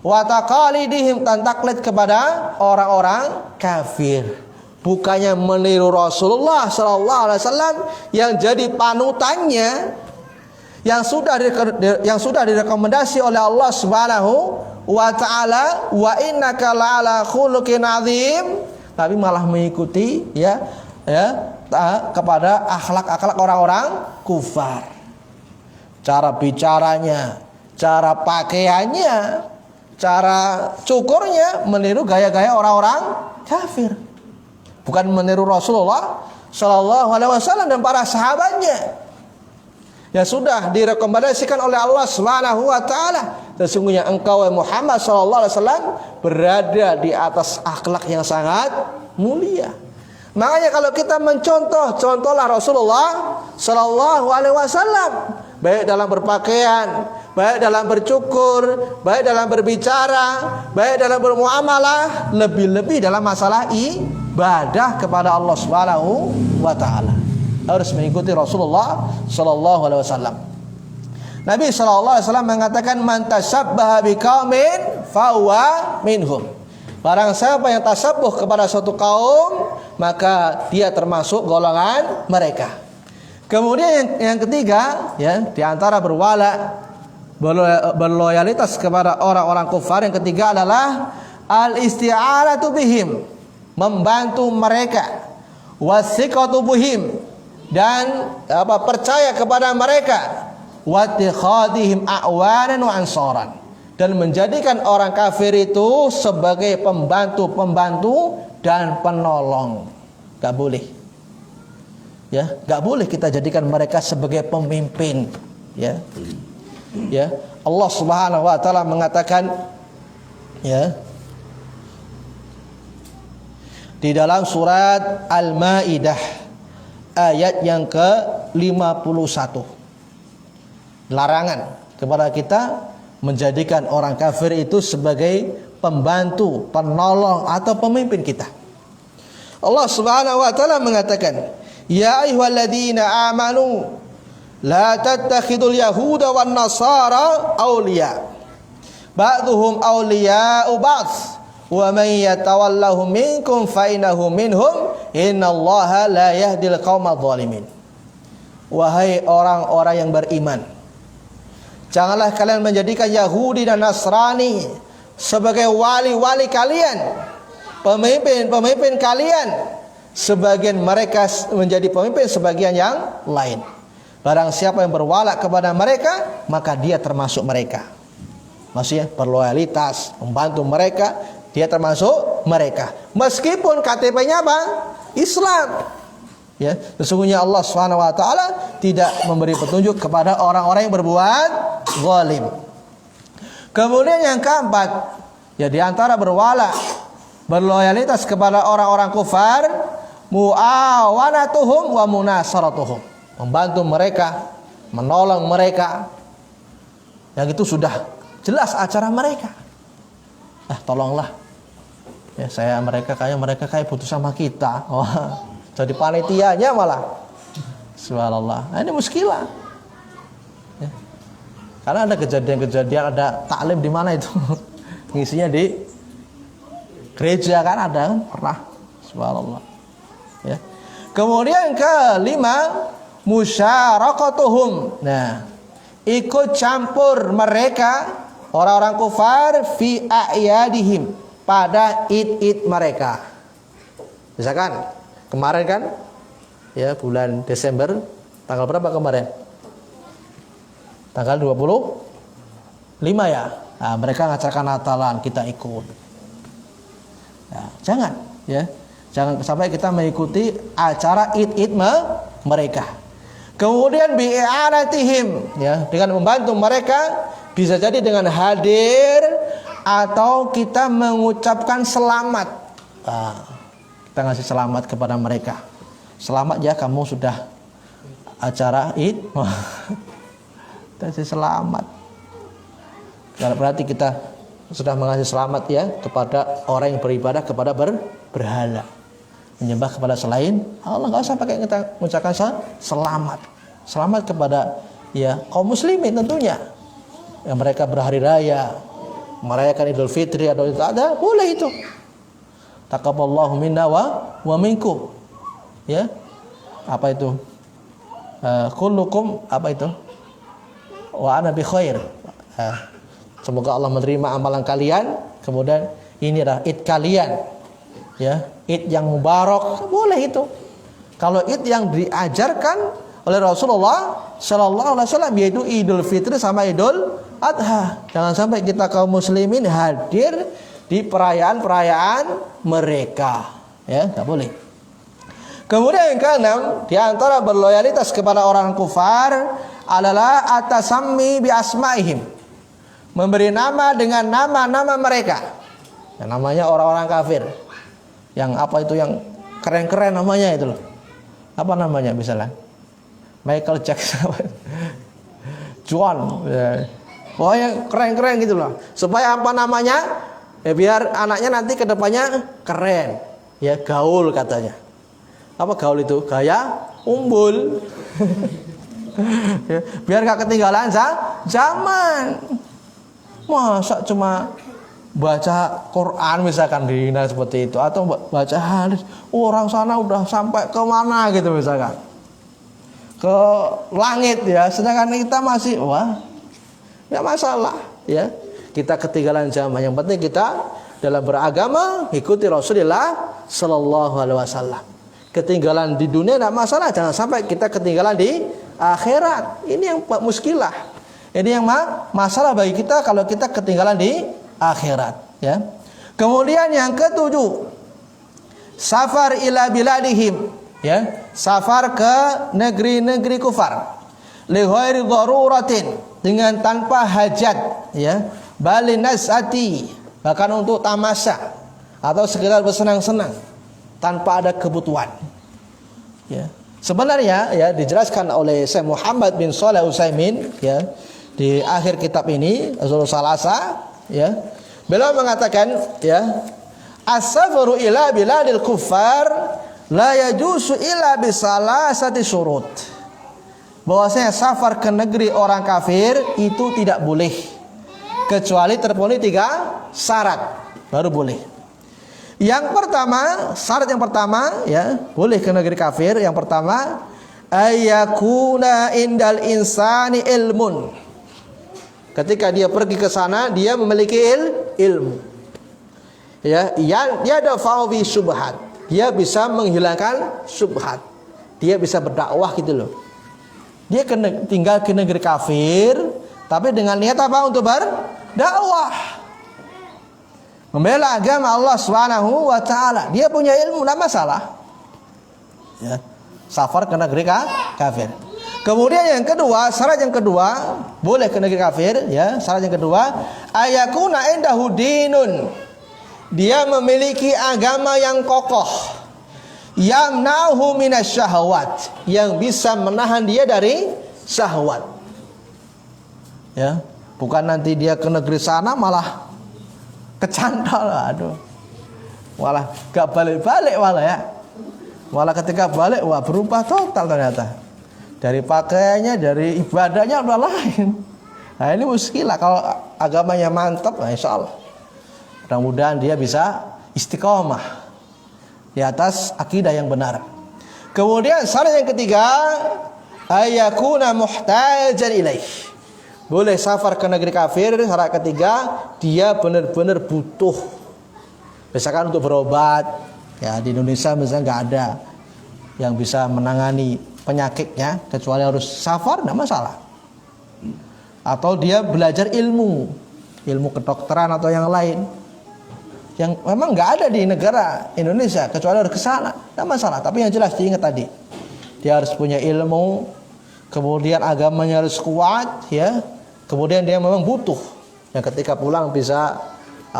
[SPEAKER 1] Wa taqalidihim, dan taklid kepada orang-orang kafir. Bukannya meniru Rasulullah sallallahu alaihi wasallam yang jadi panutannya, yang sudah direkomendasi oleh Allah Subhanahu wa taala, wa innaka la'ala khuluqin azim, tapi malah mengikuti kepada akhlak-akhlak orang-orang kufar. Cara bicaranya, cara pakaiannya, cara cukurnya meniru gaya-gaya orang-orang kafir. Bukan meniru Rasulullah sallallahu alaihi wasallam dan para sahabatnya. Ya, sudah direkomendasikan oleh Allah Subhanahu wa taala. Sesungguhnya engkau Muhammad sallallahu alaihi wasallam berada di atas akhlak yang sangat mulia. Makanya kalau kita contohlah Rasulullah sallallahu alaihi wasallam, baik dalam berpakaian, baik dalam bercukur, baik dalam berbicara, baik dalam bermuamalah, lebih-lebih dalam masalah ibadah kepada Allah Subhanahu wa taala. Harus mengikuti Rasulullah sallallahu alaihi wasallam. Nabi sallallahu alaihi wasallam mengatakan, man tasabbaha biqaumin fahuwa minhum. Barang siapa yang tasabbuh kepada suatu kaum, maka dia termasuk golongan mereka. Kemudian yang ketiga, ya, di antara berloyalitas kepada orang-orang kufar, yang ketiga adalah al-isti'anatu bihim, membantu mereka, wasiqatu bihim, dan percaya kepada mereka, wattikhadihim a'wanan wa ansaran, dan menjadikan orang kafir itu sebagai pembantu dan penolong. Gak boleh. Ya, gak boleh kita jadikan mereka sebagai pemimpin. Ya, ya. Allah Subhanahu wa taala mengatakan, ya, di dalam surat Al-Maidah ayat yang ke-51, larangan kepada kita menjadikan orang kafir itu sebagai pembantu, penolong atau pemimpin kita. Allah Subhanahu wa taala mengatakan, ya ayyuhalladzina amanu la tattakhidul yahuda wan nasara awliya ba'dhum awliya'u ba'd wa man yatawallahum minkum fa innahu minhum innallaha la yahdil qaumadh dhalimin. Wahai orang-orang yang beriman, janganlah kalian menjadikan Yahudi dan Nasrani sebagai wali-wali kalian, pemimpin-pemimpin kalian. Sebagian mereka menjadi pemimpin, sebagian yang lain. Barang siapa yang berwala kepada mereka, maka dia termasuk mereka. Maksudnya berloyalitas, membantu mereka, dia termasuk mereka. Meskipun KTP-nya apa? Islam. Ya, sesungguhnya Allah Subhanahu wa taala tidak memberi petunjuk kepada orang-orang yang berbuat zalim. Kemudian yang keempat, ya, di antara berwala berloyalitas kepada orang-orang kufar, muawanatuhum wa munasaratuhum, membantu mereka, menolong mereka. Yang itu sudah jelas acara mereka. Tolonglah. Ya, mereka kayak butuh sama kita. Wah, jadi panitianya malah. Subhanallah. Nah, ini muskilah. Ya. Karena ada kejadian-kejadian, ada taklim di mana itu? Ngisinya di gereja kan ada kan? Pernah. Subhanallah. Ya. Kemudian kelima, musyarakatuhum. Nah, ikut campur mereka orang-orang kufar fi a'yadihim, pada id-id mereka. Misalkan kemarin kan ya bulan Desember, tanggal berapa kemarin? Tanggal 25 ya. Nah, mereka ngacarakan Natalan, kita ikut. Ya, jangan sampai kita mengikuti acara id-id mereka. Kemudian bi'anatihim, ya, dengan membantu mereka, bisa jadi dengan hadir atau kita mengucapkan selamat. Kita ngasih selamat kepada mereka. Selamat ya, kamu sudah acara id. Kita kasih selamat. Berarti kita sudah mengasih selamat ya kepada orang yang beribadah kepada berhala, menyembah kepada selain Allah. Nggak usah pakai kita mengucapkan selamat. Selamat kepada ya kaum muslimin tentunya, yang mereka berhari raya, merayakan Idul Fitri atau Idul Adha, boleh itu. Taqabbalallahu minna wa minkum. Ya. Apa itu? Kullukum apa itu? Wa ana bi khair. Semoga Allah menerima amalan kalian. Kemudian inilah Id kalian. Ya, Id yang mubarak, boleh itu. Kalau Id yang diajarkan oleh Rasulullah sallallahu alaihi wasallam, yaitu Idul Fitri sama Idul Adha. Jangan sampai kita kaum muslimin hadir di perayaan-perayaan mereka. Ya, enggak boleh. Kemudian yang keenam, di antara berloyalitas kepada orang kufar adalah atasammi bi asmaihim. Memberi nama dengan nama-nama mereka. Yang namanya orang-orang kafir. Yang apa itu yang keren-keren namanya itu loh. Apa namanya misalnya? Michael Jackson. John. Ya. Pokoknya keren-keren gitu loh. Supaya apa namanya? Ya biar anaknya nanti ke depannya keren. Ya, gaul katanya. Apa gaul itu? Gaya umbul. Ya, biar gak ketinggalan zaman. Masa cuma baca Quran misalkan dihina seperti itu, atau baca hadis, orang sana udah sampai ke mana gitu misalkan, ke langit ya, sedangkan kita masih nggak masalah ya, kita ketinggalan zaman. Yang penting kita dalam beragama ikuti Rasulullah Sallallahu Alaihi Wasallam. Ketinggalan di dunia tidak masalah, jangan sampai kita ketinggalan di akhirat. Ini yang muskilah. Ini yang masalah bagi kita kalau kita ketinggalan di akhirat, ya. Kemudian yang ketujuh, safar ila biladihim, ya, safar ke negeri-negeri kufar, li ghairi daruratin, dengan tanpa hajat, ya, balin nasati, bahkan untuk tamasya atau sekedar bersenang-senang tanpa ada kebutuhan, ya. Sebenarnya ya dijelaskan oleh Syekh Muhammad bin Shalih Al-Utsaimin ya di akhir kitab ini Azrul Salasa, ya, beliau mengatakan ya, as-safaru ila biladil kuffar la yajuzu illa bisalasati syurut, bahwasanya safar ke negeri orang kafir itu tidak boleh kecuali terpenuhi 3 syarat baru boleh. Yang pertama, syarat yang pertama ya, boleh ke negeri kafir, yang pertama ayyakuna indal insani ilmun. Ketika dia pergi ke sana, dia memiliki ilmu. Ya, dia ada fa'wi subhat. Dia bisa menghilangkan subhat. Dia bisa berdakwah gitu loh. Dia tinggal ke negeri kafir, tapi dengan niat apa? Untuk berdakwah, membela agama Allah Subhanahu wa taala. Dia punya ilmu, enggak masalah. Ya, safar ke negeri kafir. Kemudian yang kedua, syarat yang kedua, boleh ke negeri kafir ya. Syarat yang kedua, ayakuna indahu dinun. dia memiliki agama yang kokoh, yamna'uhu minasyahawat, yang bisa menahan dia dari syahwat. Ya, bukan nanti dia ke negeri sana malah kecantol, aduh. Malah gak balik-balik malah ya. Malah ketika balik wah berubah total ternyata. Dari pakaiannya, dari ibadahnya udah lain. Nah ini muskilah. Kalau agamanya mantap, nah insya Allah mudah-mudahan dia bisa istiqomah di atas akidah yang benar. Kemudian syarat yang ketiga, ayakuna muhtajan ilaih. Boleh safar ke negeri kafir. Syarat ketiga, dia benar-benar butuh. Misalkan untuk berobat, ya di Indonesia misalnya nggak ada yang bisa menangani penyakitnya kecuali harus safar, nggak masalah. Atau dia belajar ilmu kedokteran atau yang lain, yang memang nggak ada di negara Indonesia kecuali harus ke sana, nggak masalah. Tapi yang jelas diingat tadi, dia harus punya ilmu, kemudian agamanya harus kuat, ya. Kemudian dia memang butuh, yang ketika pulang bisa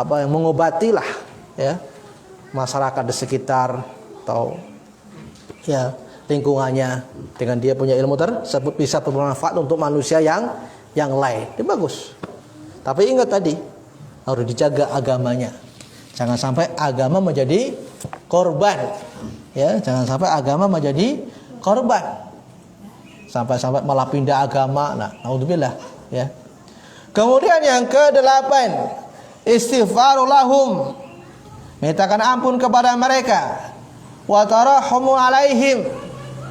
[SPEAKER 1] mengobati lah, ya, masyarakat di sekitar atau ya lingkungannya, dengan dia punya ilmu tersebut bisa bermanfaat untuk manusia yang lain. Itu bagus. Tapi ingat tadi harus dijaga agamanya. Jangan sampai agama menjadi korban. Ya, jangan sampai agama menjadi korban. Sampai malah pindah agama. Nah, naudzubillah, ya. Kemudian yang ke-8, istighfarul lahum. Mintakan ampun kepada mereka. Wa tarahumu alaihim,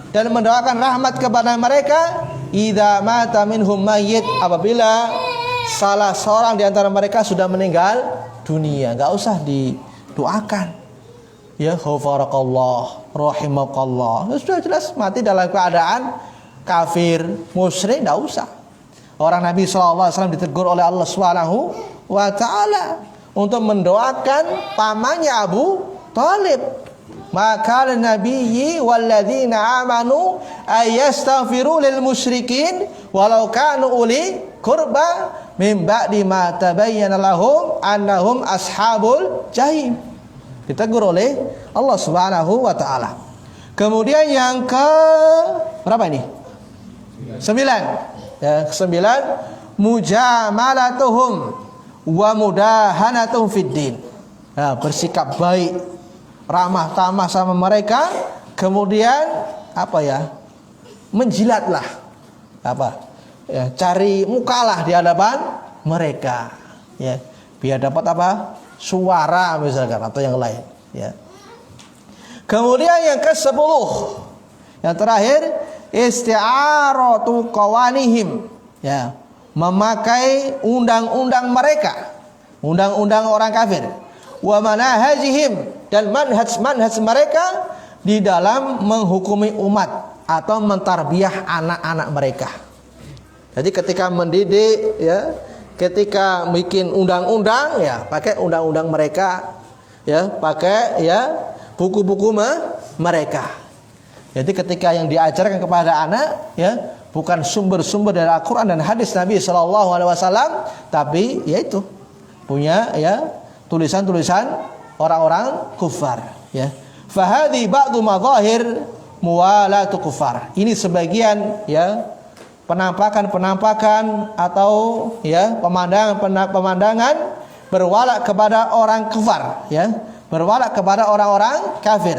[SPEAKER 1] dan mendoakan rahmat kepada mereka. Idza mata minhum mayyit, apabila salah seorang di antara mereka sudah meninggal dunia, enggak usah didoakan. Ya, ghafarakallah, rahimakallah. Sudah jelas mati dalam keadaan kafir, musyrik, enggak usah. Orang Nabi SAW ditegur oleh Allah Subhanahu wa taala untuk mendoakan pamannya Abu Thalib. Maka nabiyyi walladzina amanu ayastaghfiru lil musyrikin walau kanu uli qurba min ba'di ma tabayyana lahum annahum ashabul jahim. Ditegur oleh Allah Subhanahu wa taala. Kemudian yang ke berapa ini? 9. Yang ke-9, mujamalatuhum wa mudahanatuhum fid din. Nah, bersikap baik, ramah tamah sama mereka, kemudian menjilatlah, cari mukalah di hadapan mereka, ya, biar dapat suara misalkan atau yang lain, ya. Kemudian yang ke-10, yang terakhir, isti'aratu qawanihim, ya, memakai undang-undang mereka, undang-undang orang kafir, wa manahajihim, dan manhaj mereka di dalam menghukumi umat atau mentarbiyah anak-anak mereka. Jadi ketika mendidik, ya, ketika bikin undang-undang, ya, pakai undang-undang mereka, ya, pakai, ya, buku-buku mereka. Jadi ketika yang diajarkan kepada anak, ya, bukan sumber-sumber dari Al-Quran dan hadis Nabi SAW, tapi yaitu punya, ya, tulisan-tulisan orang-orang kufar, ya. Fahadi ba'du madhahir muwalatu kufar. Ini sebagian, ya, penampakan atau, ya, pemandangan berwala kepada orang kufar, ya, berwala kepada orang-orang kafir.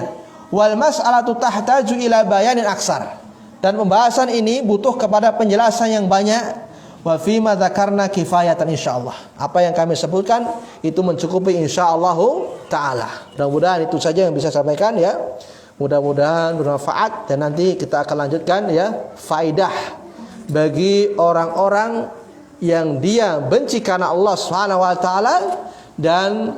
[SPEAKER 1] Wal mas'alatu tahtaju ila bayanin aksar, dan pembahasan ini butuh kepada penjelasan yang banyak. Wa fi ma dzakarna kifayatan insyaallah. Apa yang kami sebutkan itu mencukupi insyaallah taala. Mudah-mudahan itu saja yang bisa saya sampaikan, ya. Mudah-mudahan bermanfaat, dan nanti kita akan lanjutkan, ya, faidah bagi orang-orang yang dia benci karena Allah Subhanahu wa taala dan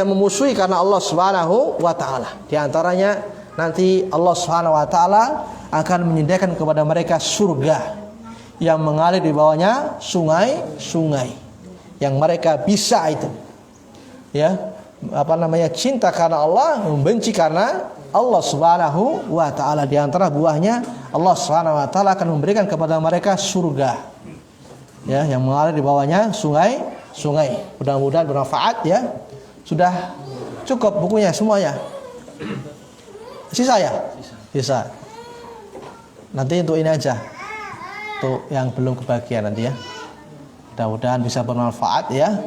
[SPEAKER 1] memusuhi karena Allah Subhanahu wa taala. Di antaranya nanti Allah Subhanahu wa taala akan menyediakan kepada mereka surga yang mengalir di bawahnya sungai-sungai, yang mereka bisa itu, ya, cinta karena Allah, membenci karena Allah Subhanahu wa taala. Di antara buahnya Allah Subhanahu wa taala akan memberikan kepada mereka surga, ya, yang mengalir di bawahnya sungai. Mudah-mudahan bermanfaat ya. Sudah cukup bukunya semuanya. Sisa ya? Sisa. Nanti untuk ini aja. Untuk yang belum kebagian nanti ya. Mudah-mudahan bisa bermanfaat ya.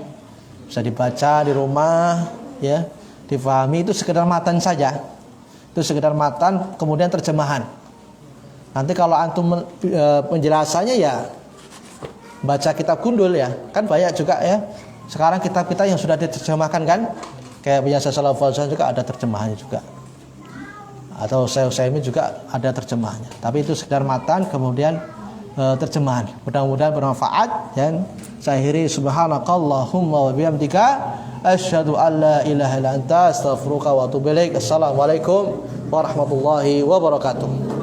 [SPEAKER 1] Bisa dibaca di rumah ya. Difahami, itu sekedar matan saja. Itu sekedar matan, kemudian terjemahan. Nanti kalau antum penjelasannya ya baca kitab gundul ya. Kan banyak juga ya. Sekarang kitab-kitab yang sudah diterjemahkan kan. Kayak biasa Shalal Fauzan juga ada terjemahannya juga. Atau Syekh Utsaimin juga ada terjemahannya. Tapi itu sekedar matan, kemudian terjemahan. Mudah-mudahan bermanfaat. Dan saya akhiri subhanakallahumma wa bihamdika asyhadu an la ilaha illa anta astaghfiruka wa atubu ilaik. Assalamualaikum warahmatullahi wabarakatuh.